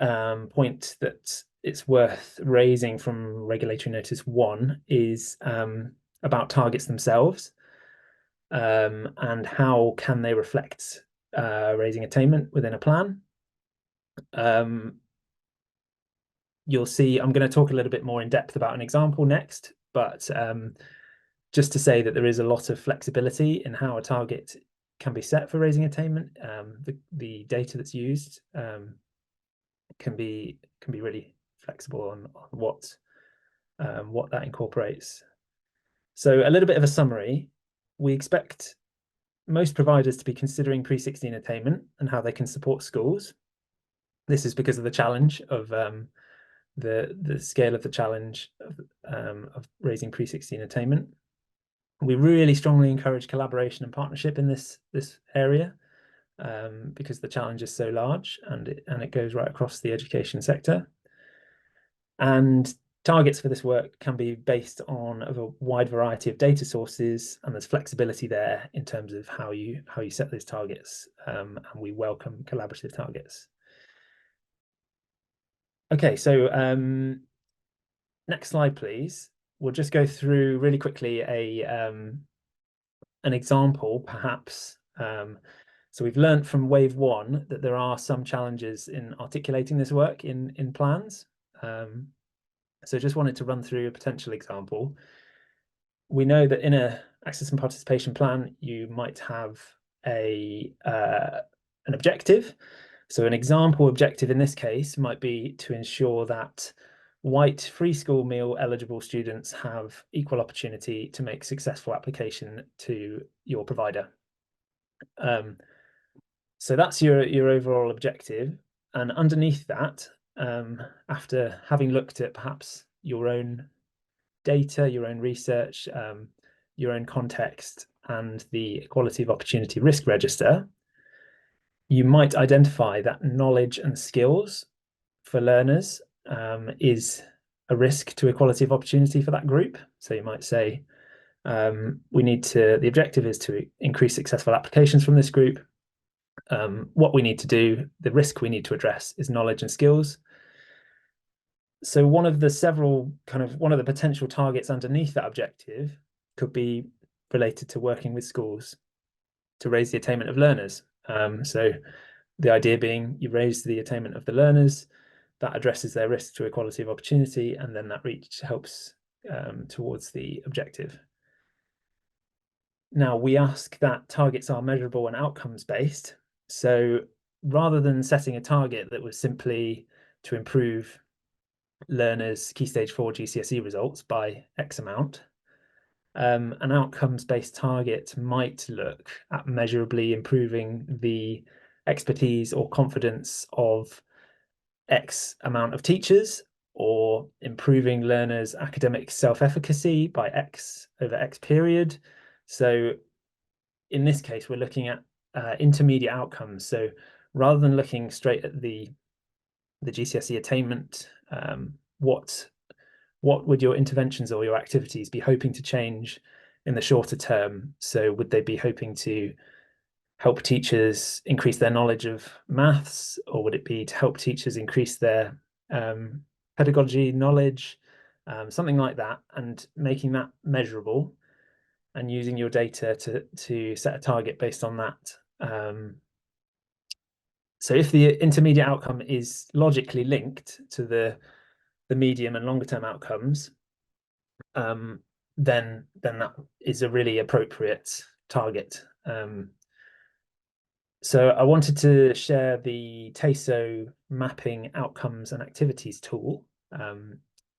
point that it's worth raising from Regulatory Notice 1 is about targets themselves, and how can they reflect raising attainment within a plan. You'll see I'm going to talk a little bit more in depth about an example next, but just to say that there is a lot of flexibility in how a target can be set for raising attainment. The data that's used can be really flexible on what that incorporates. So a little bit of a summary: we expect most providers to be considering pre-16 attainment and how they can support schools. This is because of the challenge of the scale of the challenge of raising pre-16 attainment. We really strongly encourage collaboration and partnership in this area, because the challenge is so large and it goes right across the education sector. And Targets for this work can be based on a wide variety of data sources, and there's flexibility there in terms of how you set those targets, and we welcome collaborative targets. Okay, so next slide, please. We'll just go through really quickly an example, perhaps. So we've learned from wave 1 that there are some challenges in articulating this work in plans. So just wanted to run through a potential example. We know that in a access and participation plan, you might have an objective. So an example objective in this case might be to ensure that white free school meal eligible students have equal opportunity to make successful application to your provider. So that's your overall objective. And underneath that, after having looked at perhaps your own data, your own research, your own context, and the equality of opportunity risk register, you might identify that knowledge and skills for learners is a risk to equality of opportunity for that group. So you might say, the objective is to increase successful applications from this group. What we need to do, the risk we need to address is knowledge and skills. So one of the potential targets underneath that objective could be related to working with schools to raise the attainment of learners. So the idea being you raise the attainment of the learners, that addresses their risk to equality of opportunity, and then that reach helps towards the objective. Now, we ask that targets are measurable and outcomes based. So rather than setting a target that was simply to improve learners' Key Stage 4 GCSE results by X amount, an outcomes-based target might look at measurably improving the expertise or confidence of X amount of teachers, or improving learners' academic self-efficacy by X over X period. So in this case, we're looking at intermediate outcomes. So rather than looking straight at the GCSE attainment, what would your interventions or your activities be hoping to change in the shorter term? So would they be hoping to help teachers increase their knowledge of maths, or would it be to help teachers increase their pedagogy knowledge, something like that, and making that measurable and using your data to set a target based on that. So if the intermediate outcome is logically linked to the medium and longer term outcomes, then that is a really appropriate target. So I wanted to share the TASO mapping outcomes and activities tool,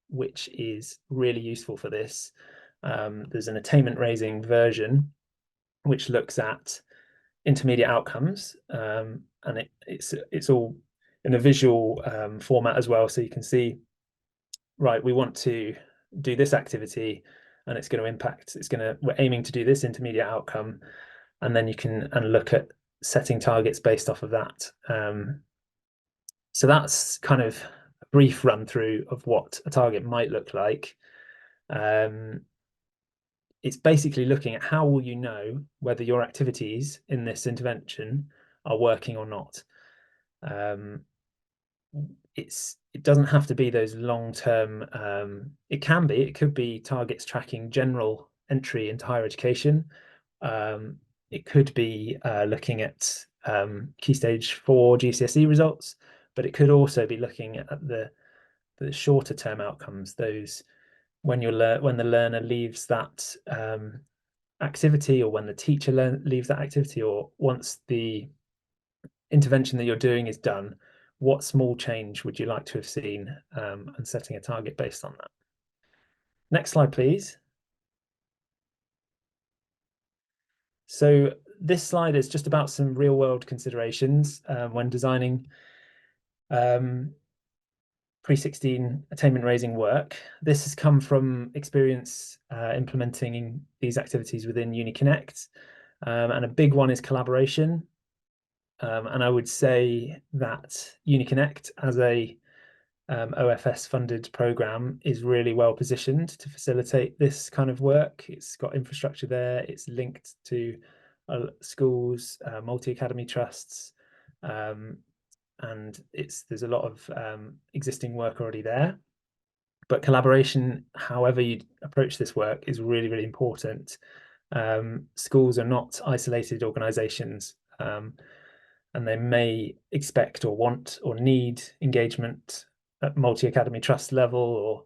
which is really useful for this. There's an attainment raising version which looks at intermediate outcomes, and it's all in a visual format as well, so you can see, right, we want to do this activity and it's going to impact, we're aiming to do this intermediate outcome, and then you can look at setting targets based off of that. So that's kind of a brief run through of what a target might look like. It's basically looking at how will you know whether your activities in this intervention are working or not. It doesn't have to be those long-term, it could be targets tracking general entry into higher education. It could be looking at Key Stage 4 GCSE results, but it could also be looking at the shorter term outcomes, those when the learner leaves that activity, or when the teacher leaves that activity, or once the intervention that you're doing is done, what small change would you like to have seen, and setting a target based on that. Next slide, please. So this slide is just about some real world considerations when designing pre-16 attainment raising work. This has come from experience implementing these activities within UniConnect, and a big one is collaboration. And I would say that UniConnect as a OFS funded programme is really well positioned to facilitate this kind of work. It's got infrastructure there, it's linked to schools, multi-academy trusts, and there's a lot of existing work already there. But collaboration, however you approach this work, is really, really important. Schools are not isolated organisations, and they may expect or want or need engagement at multi-academy trust level or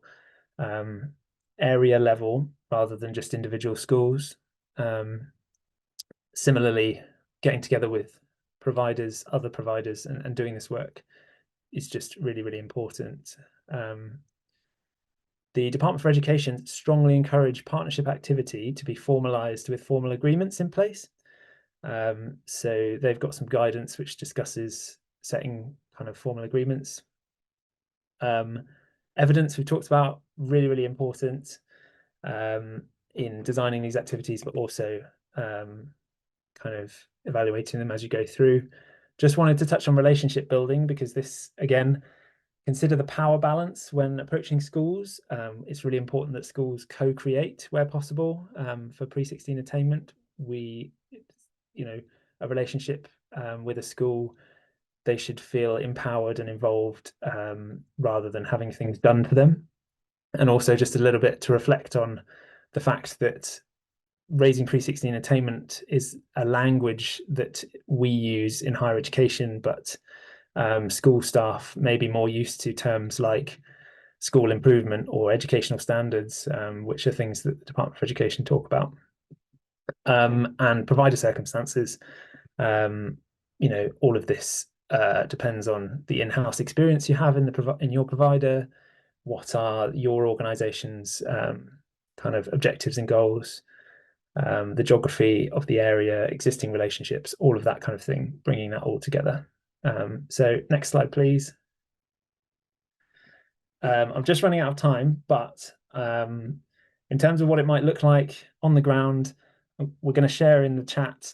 area level rather than just individual schools. Similarly, getting together with providers, other providers, and doing this work is just really, really important. The Department for Education strongly encourage partnership activity to be formalised with formal agreements in place. So they've got some guidance which discusses setting kind of formal agreements. Evidence we've talked about, really, really important in designing these activities, but also kind of evaluating them as you go through. Just wanted to touch on relationship building because this, again, consider the power balance when approaching schools. It's really important that schools co-create where possible. For pre-16 attainment, a relationship with a school, they should feel empowered and involved rather than having things done for them. And also just a little bit to reflect on the fact that raising pre-16 attainment is a language that we use in higher education, but school staff may be more used to terms like school improvement or educational standards, which are things that the Department for Education talk about. And provider circumstances, all of this depends on the in-house experience you have in your provider. What are your organisation's kind of objectives and goals? The geography of the area, existing relationships, all of that kind of thing, bringing that all together. So next slide, please. I'm just running out of time, but in terms of what it might look like on the ground, we're going to share in the chat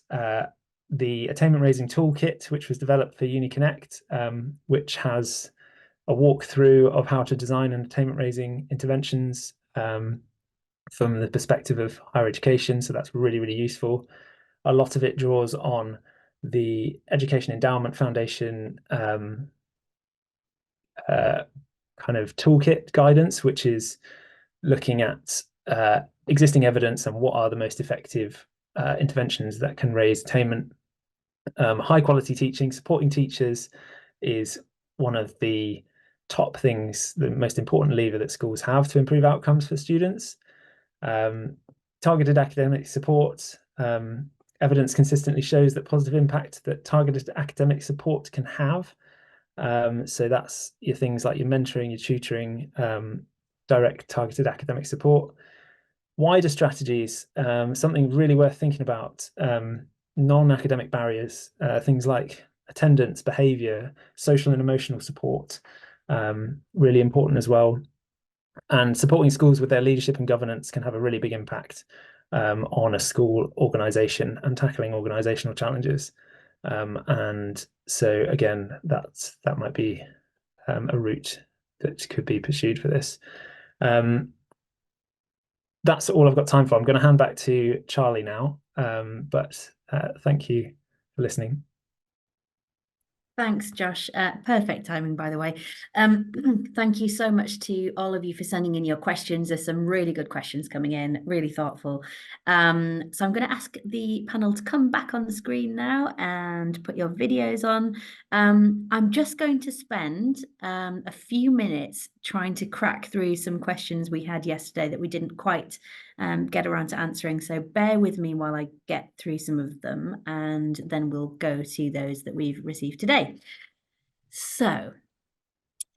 the Attainment Raising Toolkit, which was developed for UniConnect, which has a walkthrough of how to design an attainment raising interventions from the perspective of higher education. So that's really, really useful. A lot of it draws on the Education Endowment Foundation kind of toolkit guidance, which is looking at existing evidence and what are the most effective interventions that can raise attainment. High quality teaching, supporting teachers is one of the top things, the most important lever that schools have to improve outcomes for students. Targeted academic support. Evidence consistently shows that positive impact that targeted academic support can have. So that's your things like your mentoring, your tutoring, direct targeted academic support. Wider strategies, something really worth thinking about. Non-academic barriers, things like attendance, behaviour, social and emotional support, really important as well. And supporting schools with their leadership and governance can have a really big impact on a school organisation and tackling organisational challenges. And so again, that might be a route that could be pursued for this. That's all I've got time for. I'm going to hand back to Charlie now, but thank you for listening. Thanks, Josh. Perfect timing, by the way. Thank you so much to all of you for sending in your questions. There's some really good questions coming in, really thoughtful. So I'm going to ask the panel to come back on the screen now and put your videos on. I'm just going to spend a few minutes trying to crack through some questions we had yesterday that we didn't quite get around to answering. So bear with me while I get through some of them, and then we'll go to those that we've received today. So,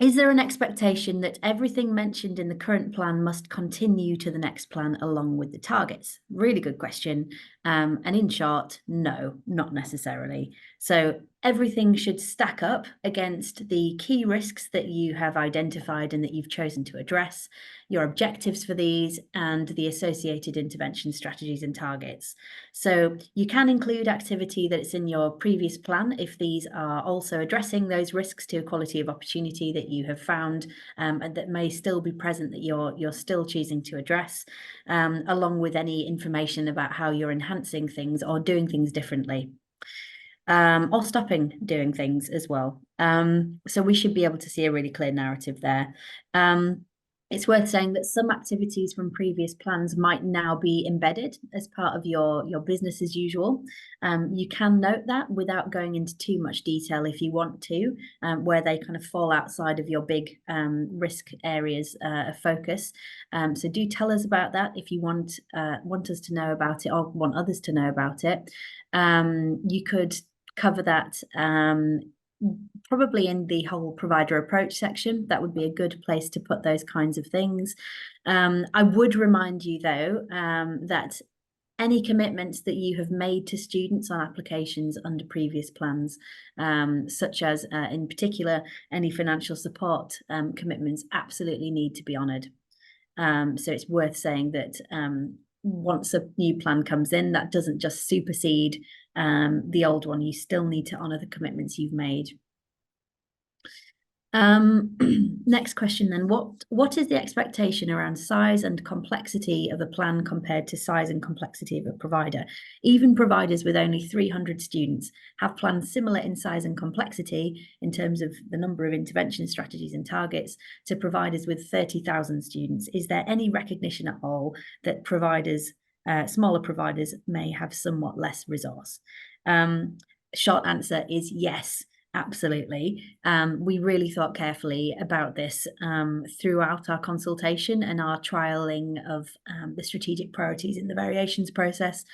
is there an expectation that everything mentioned in the current plan must continue to the next plan along with the targets? Really good question. And in short, no, not necessarily. So Everything should stack up against the key risks that you have identified and that you've chosen to address, your objectives for these, and the associated intervention strategies and targets. So you can include activity that's in your previous plan if these are also addressing those risks to equality of opportunity that you have found and that may still be present that you're still choosing to address, along with any information about how you're enhancing things or doing things differently. Or stopping doing things as well. So we should be able to see a really clear narrative there. It's worth saying that some activities from previous plans might now be embedded as part of your business as usual. You can note that without going into too much detail if you want to, where they kind of fall outside of your big risk areas of focus. So do tell us about that if you want us to know about it or want others to know about it. You could cover that probably in the whole provider approach section. That would be a good place to put those kinds of things. I would remind you though that any commitments that you have made to students on applications under previous plans, such as in particular any financial support commitments, absolutely need to be honoured. So it's worth saying that once a new plan comes in, that doesn't just supersede the old one. You still need to honour the commitments you've made. Next question then, what is the expectation around size and complexity of a plan compared to size and complexity of a provider? Even providers with only 300 students have plans similar in size and complexity in terms of the number of intervention strategies and targets to providers with 30,000 students. Is there any recognition at all that providers, smaller providers, may have somewhat less resource? Short answer is yes. Absolutely. We really thought carefully about this throughout our consultation and our trialling of the strategic priorities in the variations process.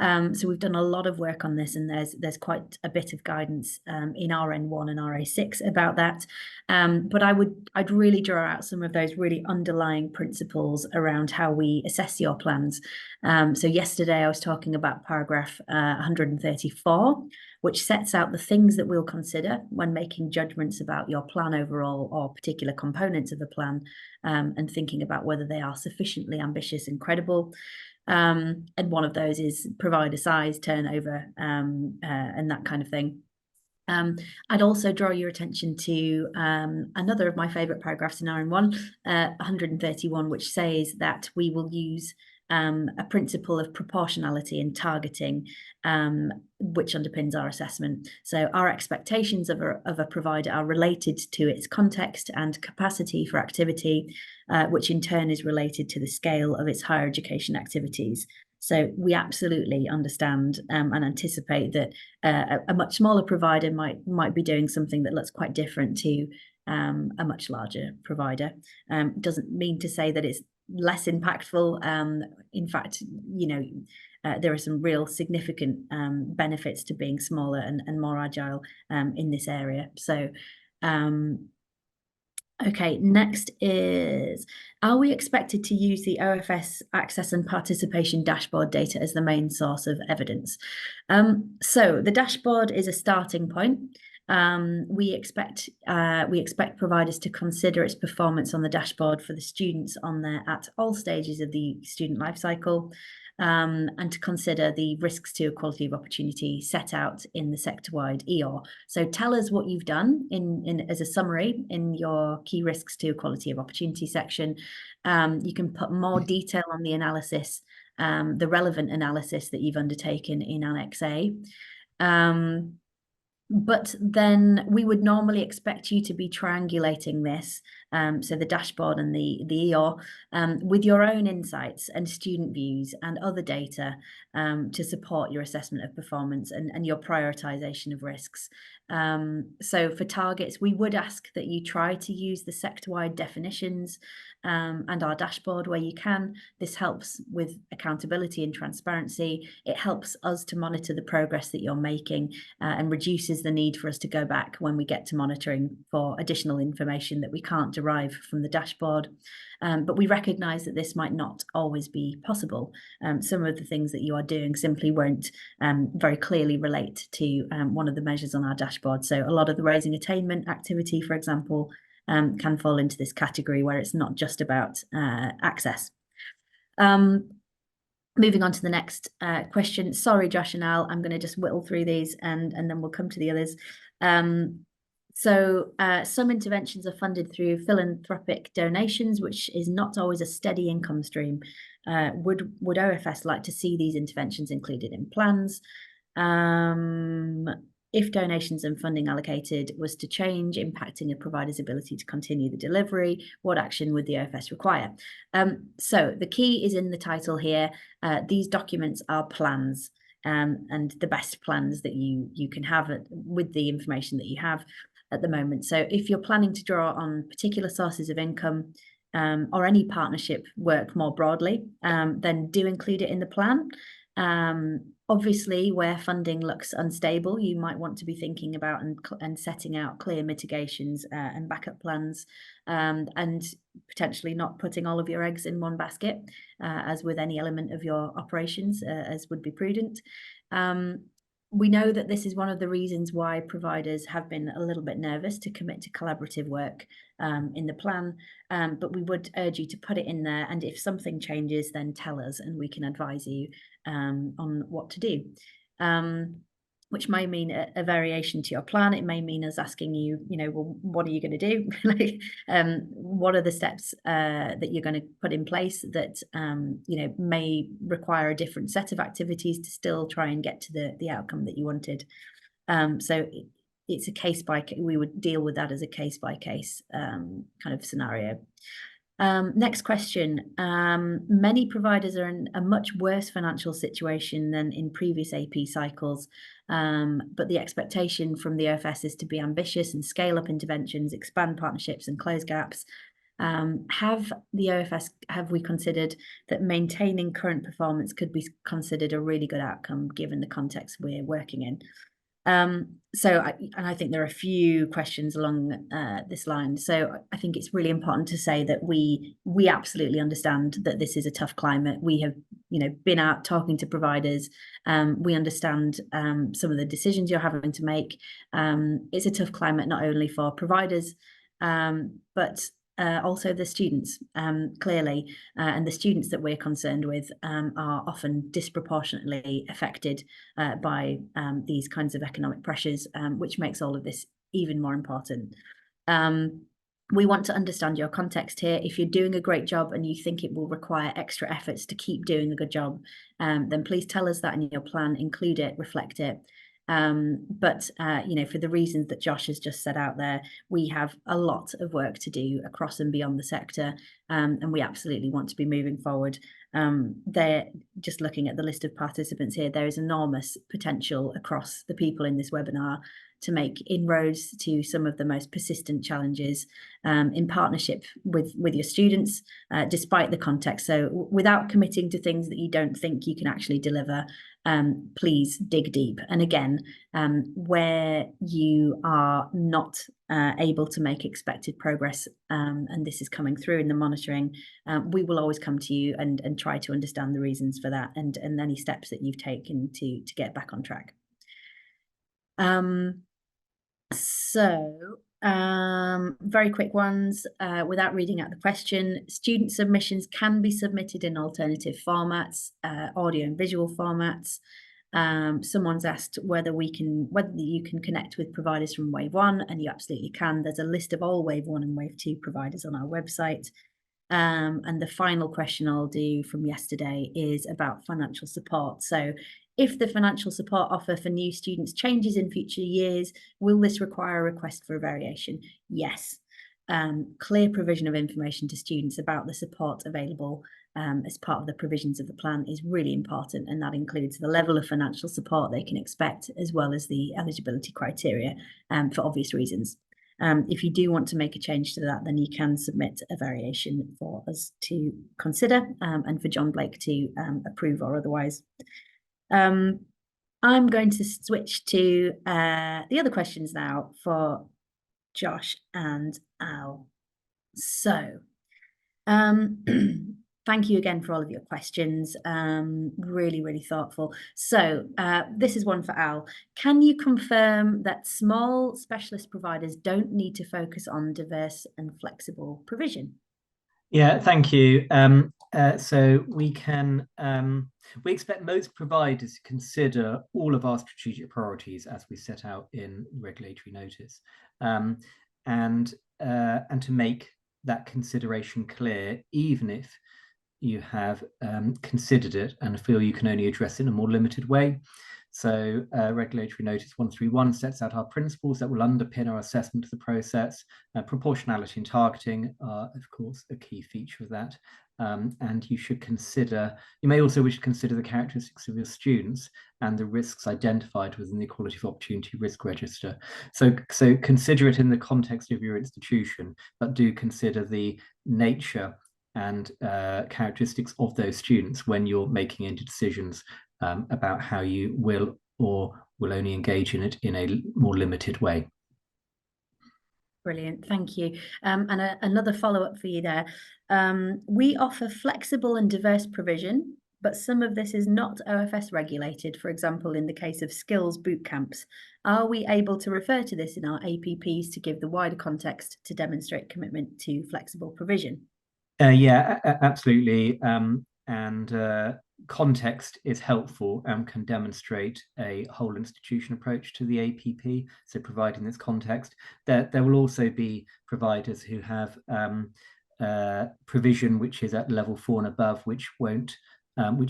So we've done a lot of work on this, and there's quite a bit of guidance in RN1 and RA6 about that. But I'd really draw out some of those really underlying principles around how we assess your plans. So yesterday I was talking about paragraph 134, which sets out the things that we'll consider when making judgments about your plan overall or particular components of a plan, and thinking about whether they are sufficiently ambitious and credible. And one of those is provider size, turnover, and that kind of thing. I'd also draw your attention to another of my favourite paragraphs in RN1, 131, which says that we will use a principle of proportionality and targeting, which underpins our assessment. So our expectations of a provider are related to its context and capacity for activity, which in turn is related to the scale of its higher education activities. So we absolutely understand and anticipate that a much smaller provider might be doing something that looks quite different to a much larger provider. Doesn't mean to say that it's less impactful. In fact, you know, there are some real significant benefits to being smaller and more agile in this area. So, okay, next is, are we expected to use the OFS access and participation dashboard data as the main source of evidence? So the dashboard is a starting point. We expect providers to consider its performance on the dashboard for the students on there at all stages of the student life cycle, and to consider the risks to equality of opportunity set out in the sector-wide EOR. So tell us what you've done in as a summary in your key risks to equality of opportunity section. You can put more detail on the analysis, the relevant analysis that you've undertaken in Annex A. But then we would normally expect you to be triangulating this, so the dashboard and the EOR, with your own insights and student views and other data to support your assessment of performance and your prioritization of risks. So for targets, we would ask that you try to use the sector-wide definitions and our dashboard where you can. This helps with accountability and transparency. It helps us to monitor the progress that you're making and reduces the need for us to go back when we get to monitoring for additional information that we can't derive from the dashboard. But we recognise that this might not always be possible. Some of the things that you are doing simply won't very clearly relate to one of the measures on our dashboard. So a lot of the raising attainment activity, for example, can fall into this category where it's not just about access. Moving on to the next question. Sorry, Josh and Al, I'm going to just whittle through these and then we'll come to the others. Some interventions are funded through philanthropic donations, which is not always a steady income stream. Would OFS like to see these interventions included in plans? If donations and funding allocated was to change, impacting a provider's ability to continue the delivery, what action would the OFS require? So the key is in the title here. These documents are plans, and the best plans that you can have with the information that you have at the moment. So if you're planning to draw on particular sources of income or any partnership work more broadly, then do include it in the plan. Obviously, where funding looks unstable, you might want to be thinking about and setting out clear mitigations and backup plans, and potentially not putting all of your eggs in one basket, as with any element of your operations, as would be prudent. We know that this is one of the reasons why providers have been a little bit nervous to commit to collaborative work in the plan, but we would urge you to put it in there, and if something changes, then tell us and we can advise you on what to do, which may mean a variation to your plan. It may mean us asking you, well, what are you going to do? Like, what are the steps that you're going to put in place that, may require a different set of activities to still try and get to the outcome that you wanted. So it's a case by case. We would deal with that as a case by case kind of scenario. Next question. Many providers are in a much worse financial situation than in previous AP cycles, but the expectation from the OFS is to be ambitious and scale up interventions, expand partnerships and close gaps. Have we considered that maintaining current performance could be considered a really good outcome given the context we're working in? I think there are a few questions along this line. So I think it's really important to say that we absolutely understand that this is a tough climate. We have, been out talking to providers. We understand some of the decisions you're having to make. It's a tough climate not only for providers, but also the students, clearly, and the students that we're concerned with are often disproportionately affected by these kinds of economic pressures, which makes all of this even more important. We want to understand your context here. If you're doing a great job and you think it will require extra efforts to keep doing a good job, then please tell us that in your plan, include it, reflect it. But for the reasons that Josh has just set out there, we have a lot of work to do across and beyond the sector, and we absolutely want to be moving forward. They're just looking at the list of participants here. There is enormous potential across the people in this webinar to make inroads to some of the most persistent challenges in partnership with your students, despite the context. So without committing to things that you don't think you can actually deliver, please dig deep. And again, where you are not able to make expected progress, and this is coming through in the monitoring, we will always come to you and try to understand the reasons for that and any steps that you've taken to get back on track. Very quick ones without reading out the question. Student submissions can be submitted in alternative formats, audio and visual formats. Someone's asked whether you can connect with providers from Wave 1, and you absolutely can. There's a list of all Wave 1 and Wave 2 providers on our website. And the final question I'll do from yesterday is about financial support. So if the financial support offer for new students changes in future years, will this require a request for a variation? Yes. Clear provision of information to students about the support available as part of the provisions of the plan is really important, and that includes the level of financial support they can expect, as well as the eligibility criteria, for obvious reasons. If you do want to make a change to that, then you can submit a variation for us to consider and for John Blake to approve or otherwise. I'm going to switch to the other questions now for Josh and Al. So, thank you again for all of your questions. Really, really thoughtful. So this is one for Al. Can you confirm that small specialist providers don't need to focus on diverse and flexible provision? Yeah, thank you. So we expect most providers to consider all of our strategic priorities as we set out in regulatory notice, and to make that consideration clear, even if you have considered it and feel you can only address it in a more limited way. So regulatory notice 131 sets out our principles that will underpin our assessment of the process. Proportionality and targeting are, of course, a key feature of that. And you may also wish to consider the characteristics of your students and the risks identified within the Equality of Opportunity Risk Register. So consider it in the context of your institution, but do consider the nature and characteristics of those students when you're making any decisions about how you will or will only engage in it in a more limited way. Brilliant, thank you. And another follow-up for you there. We offer flexible and diverse provision, but some of this is not OFS regulated, for example, in the case of skills boot camps. Are we able to refer to this in our APPs to give the wider context to demonstrate commitment to flexible provision? Yeah, absolutely. Context is helpful and can demonstrate a whole institution approach to the APP. So providing this context, there will also be providers who have provision which is at level 4 and above, which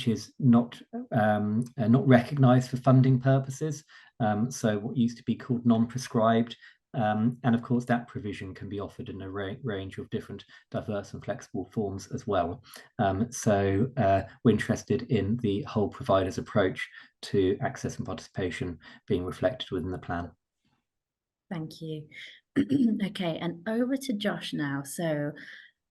is not recognised for funding purposes. So what used to be called non-prescribed. And of course, that provision can be offered in a range of different diverse and flexible forms as well. So we're interested in the whole provider's approach to access and participation being reflected within the plan. Thank you. Okay, and over to Josh now. So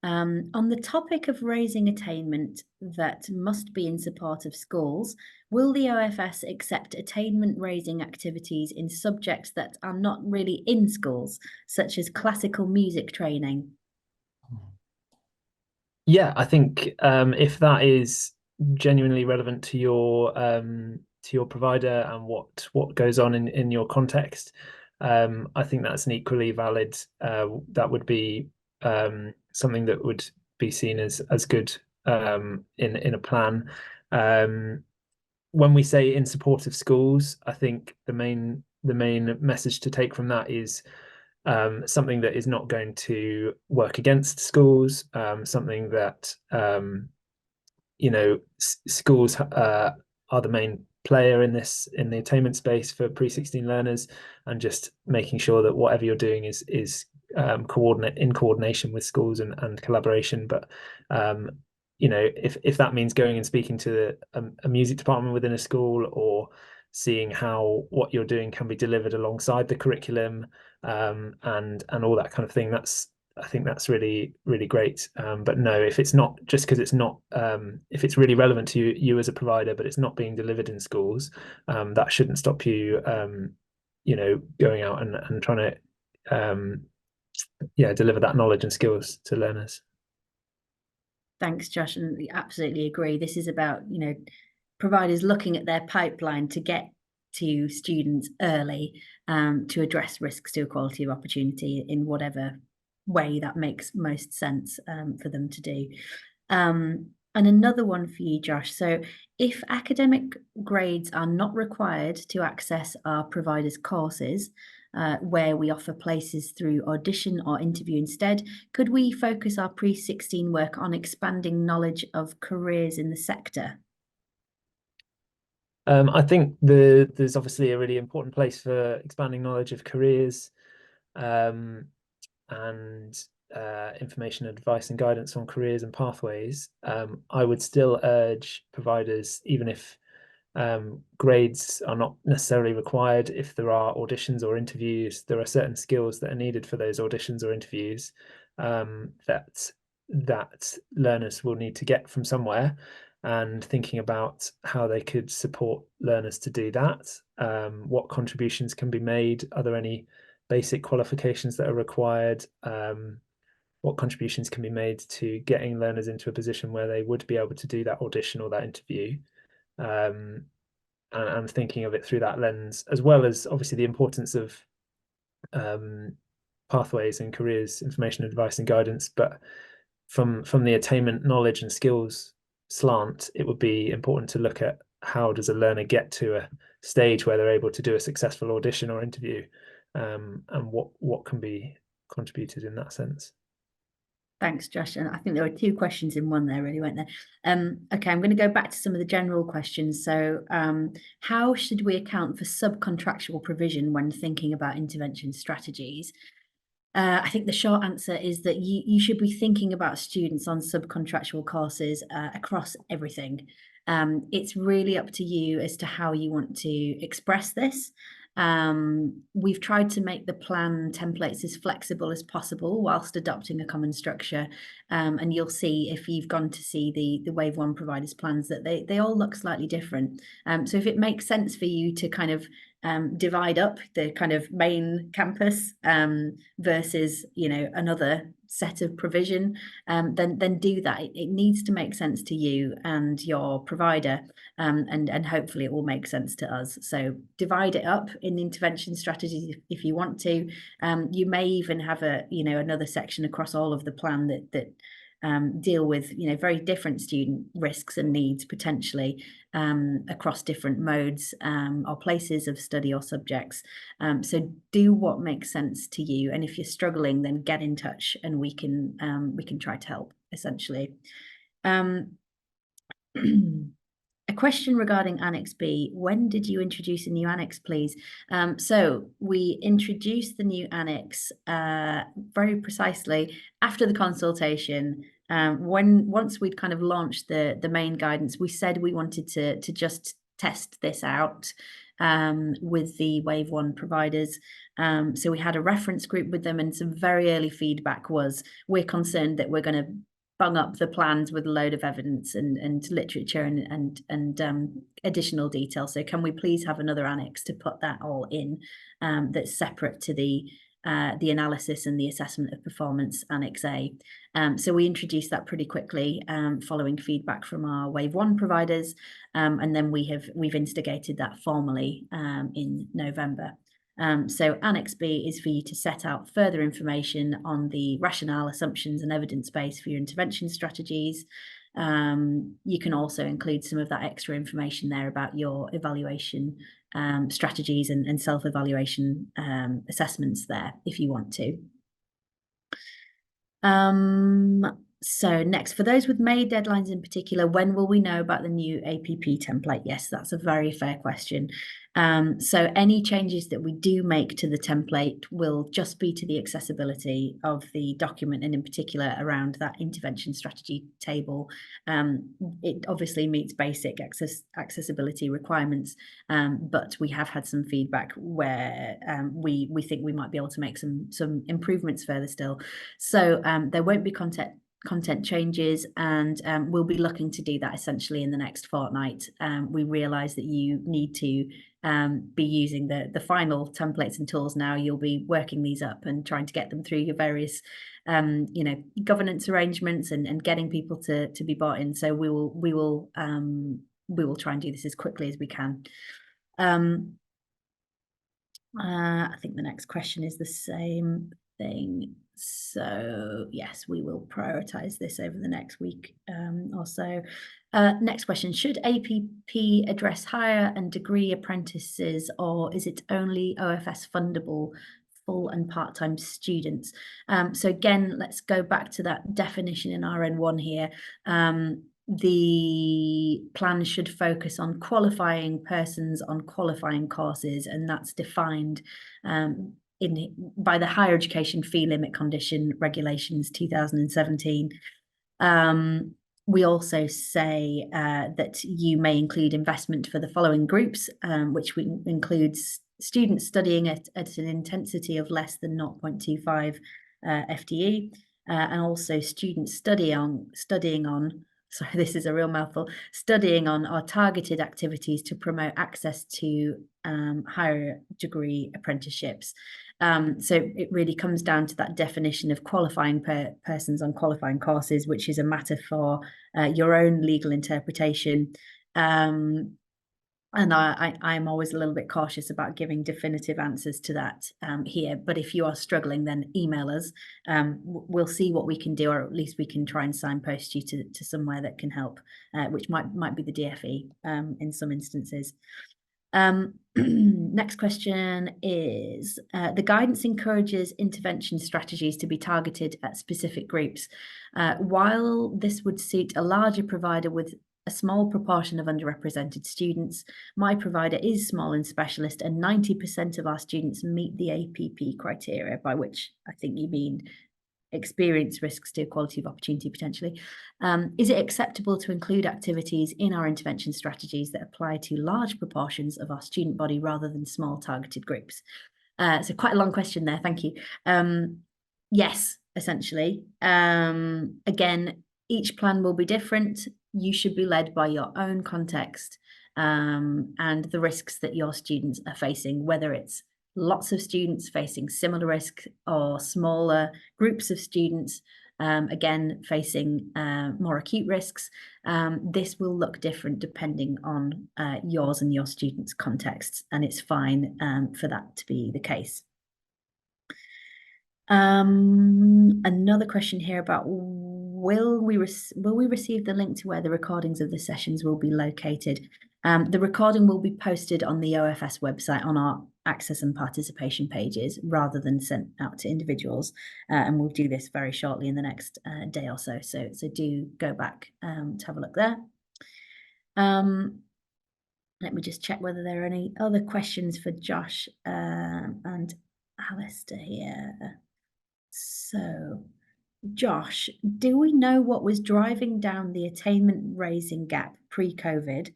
on the topic of raising attainment that must be in support of schools, will the OFS accept attainment raising activities in subjects that are not really in schools, such as classical music training? Yeah, I think if that is genuinely relevant to your provider and what goes on in your context, I think that's an equally valid. That would be something that would be seen as good in a plan. When we say in support of schools, I think the main message to take from that is something that is not going to work against schools, something that schools are the main player in the attainment space for pre-16 learners, and just making sure that whatever you're doing is in coordination with schools and collaboration. But if that means going and speaking to a music department within a school, or seeing how what you're doing can be delivered alongside the curriculum, and all that kind of thing, I think that's really, really great. But no, if it's not, just because it's not, if it's really relevant to you as a provider, but it's not being delivered in schools, that shouldn't stop you, going out and trying to, deliver that knowledge and skills to learners. Thanks, Josh, and we absolutely agree. This is about, providers looking at their pipeline to get to students early, to address risks to equality of opportunity in whatever way that makes most sense for them to do. And another one for you, Josh. So if academic grades are not required to access our providers' courses, where we offer places through audition or interview instead, could we focus our pre-16 work on expanding knowledge of careers in the sector? I think there's obviously a really important place for expanding knowledge of careers, and information, advice and guidance on careers and pathways. I would still urge providers, even if Grades are not necessarily required if there are auditions or interviews. There are certain skills that are needed for those auditions or interviews that learners will need to get from somewhere, and thinking about how they could support learners to do that. What contributions can be made? Are there any basic qualifications that are required? What contributions can be made to getting learners into a position where they would be able to do that audition or that interview? And thinking of it through that lens, as well as obviously the importance of pathways and careers, information, advice and guidance. But from the attainment, knowledge and skills slant, it would be important to look at how does a learner get to a stage where they're able to do a successful audition or interview, and what can be contributed in that sense. Thanks, Josh. And I think there were two questions in one there, really, weren't there? Okay, I'm going to go back to some of the general questions. So how should we account for subcontractual provision when thinking about intervention strategies? I think the short answer is that you should be thinking about students on subcontractual courses across everything. It's really up to you as to how you want to express this. We've tried to make the plan templates as flexible as possible whilst adopting a common structure, and you'll see if you've gone to see the Wave 1 providers plans that they all look slightly different. So if it makes sense for you to kind of divide up the kind of main campus versus, you know, another set of provision, then do that. It needs to make sense to you and your provider, and hopefully it will make sense to us. So divide it up in intervention strategies if you want to. You may even have another section across all of the plan that deal with very different student risks and needs potentially across different modes or places of study or subjects. So do what makes sense to you, and if you're struggling, then get in touch and we can try to help, essentially. A question regarding Annex B. When did you introduce a new annex, please? So we introduced the new annex very precisely after the consultation. Once we'd kind of launched the main guidance, we said we wanted to just test this out with the Wave 1 providers. So we had a reference group with them, and some very early feedback was, we're concerned that we're going to bung up the plans with a load of evidence and literature and additional detail. So can we please have another annex to put that all in, that's separate to the analysis and the assessment of performance, Annex A. So we introduced that pretty quickly following feedback from our Wave 1 providers, and then we've instigated that formally in November. So Annex B is for you to set out further information on the rationale, assumptions and evidence base for your intervention strategies. You can also include some of that extra information there about your evaluation strategies and self-evaluation assessments there if you want to. So next, for those with May deadlines in particular, when will we know about the new APP template? Yes, that's a very fair question. So any changes that we do make to the template will just be to the accessibility of the document, and in particular around that intervention strategy table. It obviously meets basic accessibility requirements, but we have had some feedback where we think we might be able to make some improvements further still. So there won't be content changes, and we'll be looking to do that essentially in the next fortnight. We realise that you need to be using the final templates and tools now. You'll be working these up and trying to get them through your various governance arrangements and getting people to be bought in. So we will try and do this as quickly as we can. I think the next question is the same thing. So yes, we will prioritize this over the next week or so. Next question, should APP address higher and degree apprentices, or is it only OFS fundable full and part-time students? So again, let's go back to that definition in RN1 here. The plan should focus on qualifying persons on qualifying courses, and that's defined by the Higher Education Fee Limit Condition Regulations 2017. We also say that you may include investment for the following groups, which includes students studying at an intensity of less than 0.25 FTE, and also students studying on, sorry, this is a real mouthful, studying on our targeted activities to promote access to higher degree apprenticeships. So it really comes down to that definition of qualifying persons on qualifying courses, which is a matter for your own legal interpretation. And I'm always a little bit cautious about giving definitive answers to that here. But if you are struggling, then email us. We'll see what we can do, or at least we can try and signpost you to somewhere that can help, which might be the DFE in some instances. Next question is, the guidance encourages intervention strategies to be targeted at specific groups. While this would suit a larger provider with a small proportion of underrepresented students, my provider is small and specialist, and 90% of our students meet the APP criteria, by which I think you mean experience risks to equality of opportunity potentially. Is it acceptable to include activities in our intervention strategies that apply to large proportions of our student body rather than small targeted groups? So quite a long question there, thank you. Yes, essentially. Again, each plan will be different. You should be led by your own context and the risks that your students are facing, whether it's lots of students facing similar risk or smaller groups of students, again, facing more acute risks. This will look different depending on yours and your students' contexts, and it's fine for that to be the case. Another question here about will we receive the link to where the recordings of the sessions will be located? The recording will be posted on the OFS website on our access and participation pages rather than sent out to individuals, and we'll do this very shortly in the next day or so. So do go back to have a look there. Let me just check whether there are any other questions for Josh and Alistair here. So, Josh, do we know what was driving down the attainment raising gap pre-COVID,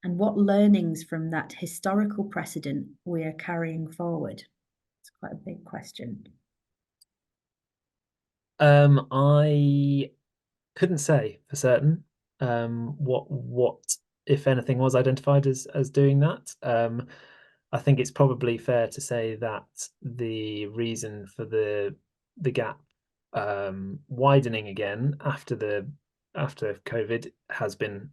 and what learnings from that historical precedent we are carrying forward? It's quite a big question. I couldn't say for certain what if anything was identified as doing that. I think it's probably fair to say that the reason for the gap widening again after COVID has been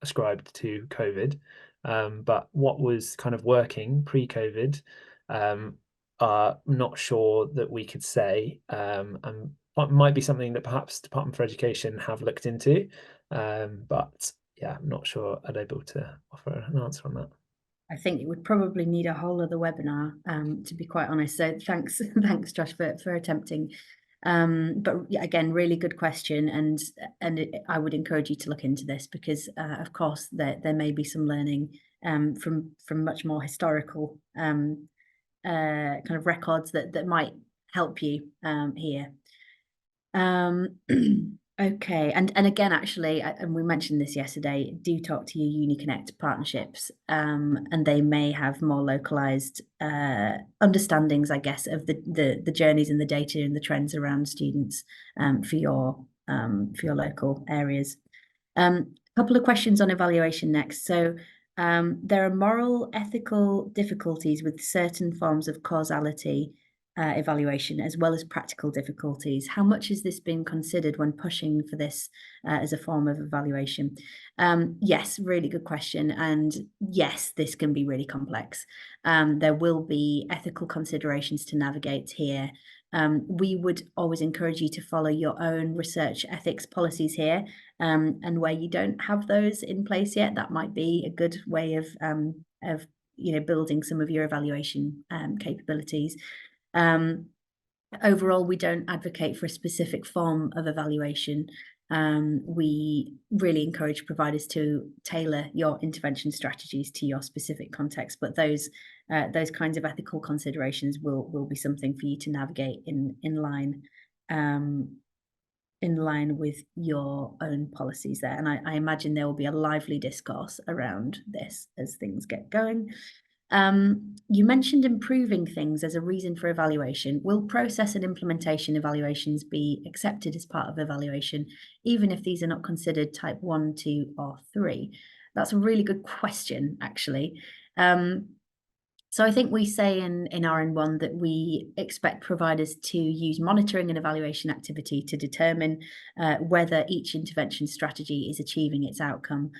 ascribed to COVID, but what was kind of working pre-COVID, not sure that we could say, and it might be something that perhaps Department for Education have looked into, but yeah, I'm not sure I'm able to offer an answer on that. I think it would probably need a whole other webinar, to be quite honest. So thanks, Josh, for attempting. But yeah, again, really good question, and I would encourage you to look into this because, of course, there may be some learning from much more historical kind of records that might help you here. Okay, and again, actually, and we mentioned this yesterday, do talk to your UniConnect partnerships, and they may have more localized understandings, I guess, of the journeys and the data and the trends around students for your local areas. Couple of questions on evaluation next. So there are moral, ethical difficulties with certain forms of causality evaluation, as well as practical difficulties. How much has this been considered when pushing for this as a form of evaluation? Yes, really good question. And yes, this can be really complex. There will be ethical considerations to navigate here. We would always encourage you to follow your own research ethics policies here. And where you don't have those in place yet, that might be a good way of building some of your evaluation capabilities. Overall, we don't advocate for a specific form of evaluation. We really encourage providers to tailor your intervention strategies to your specific context, but those kinds of ethical considerations will be something for you to navigate in line in line with your own policies there. And I imagine there will be a lively discourse around this as things get going. You mentioned improving things as a reason for evaluation. Will process and implementation evaluations be accepted as part of evaluation, even if these are not considered type 1, 2, or 3? That's a really good question, actually. So I think we say in RN1 that we expect providers to use monitoring and evaluation activity to determine whether each intervention strategy is achieving its outcome.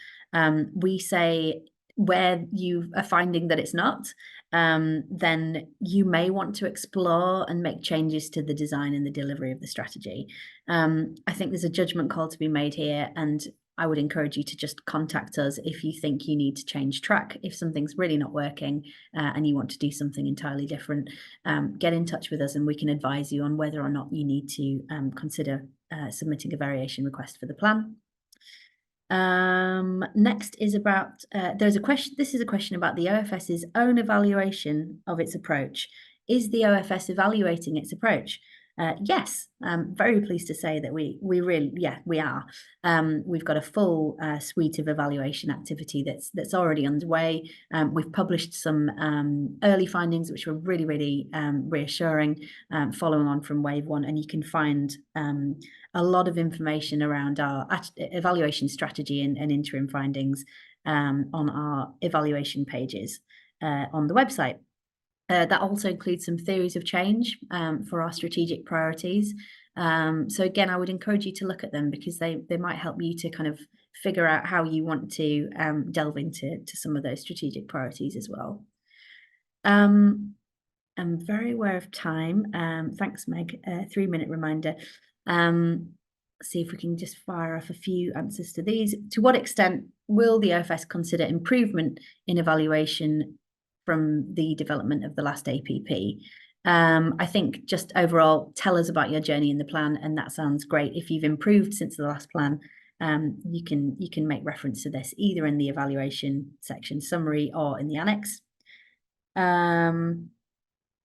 We say where you are finding that it's not, then you may want to explore and make changes to the design and the delivery of the strategy. I think there's a judgment call to be made here, and I would encourage you to just contact us if you think you need to change track. If something's really not working and you want to do something entirely different, get in touch with us and we can advise you on whether or not you need to consider submitting a variation request for the plan. Next is about, there's a question, this is a question about the OFS's own evaluation of its approach. Is the OFS evaluating its approach? Yes, I'm very pleased to say that we really, we are. We've got a full suite of evaluation activity that's already underway. We've published some early findings, which were really reassuring, following on from Wave 1, and you can find a lot of information around our evaluation strategy and interim findings on our evaluation pages on the website. That also includes some theories of change for our strategic priorities. So again, I would encourage you to look at them because they might help you to kind of figure out how you want to delve into some of those strategic priorities as well. I'm very aware of time. Thanks, Meg. 3-minute reminder. See if we can just fire off a few answers to these. To what extent will the OFS consider improvement in evaluation from the development of the last APP? I think just overall, tell us about your journey in the plan, and that sounds great. If you've improved since the last plan, you can make reference to this either in the evaluation section summary or in the annex. And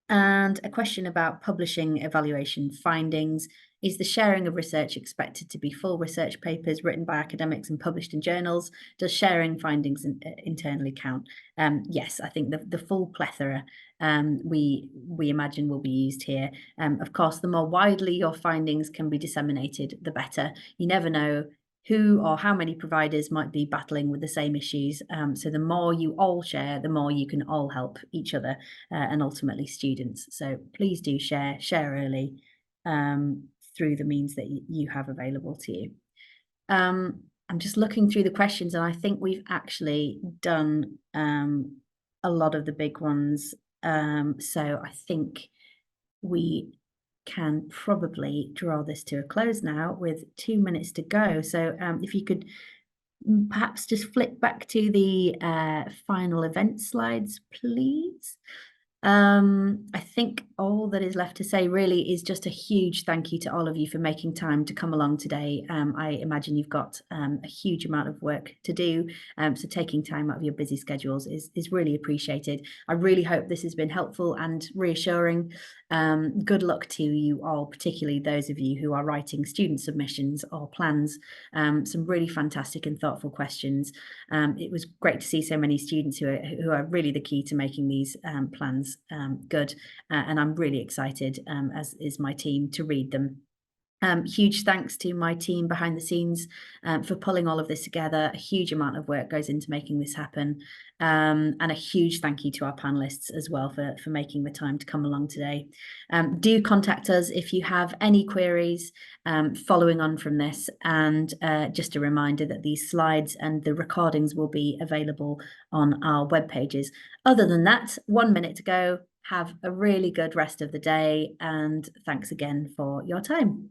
a question about publishing evaluation findings. Is the sharing of research expected to be full research papers written by academics and published in journals? Does sharing findings internally count? Yes, I think the full plethora we imagine will be used here. Of course, the more widely your findings can be disseminated, the better. You never know who or how many providers might be battling with the same issues. So the more you all share, the more you can all help each other and ultimately students. So please do share early through the means that you have available to you. I'm just looking through the questions, and I think we've actually done a lot of the big ones. So I think we can probably draw this to a close now with 2 minutes to go. So if you could perhaps just flick back to the final event slides, please. I think all that is left to say really is just a huge thank you to all of you for making time to come along today. I imagine you've got a huge amount of work to do, so taking time out of your busy schedules is really appreciated. I really hope this has been helpful and reassuring. Good luck to you all, particularly those of you who are writing student submissions or plans. Some really fantastic and thoughtful questions. It was great to see so many students who are really the key to making these plans good, and I'm really excited, as is my team, to read them. Huge thanks to my team behind the scenes for pulling all of this together. A huge amount of work goes into making this happen, and a huge thank you to our panelists as well for making the time to come along today. Do contact us if you have any queries following on from this, and just a reminder that these slides and the recordings will be available on our web pages. Other than that, 1 minute to go. Have a really good rest of the day, and thanks again for your time.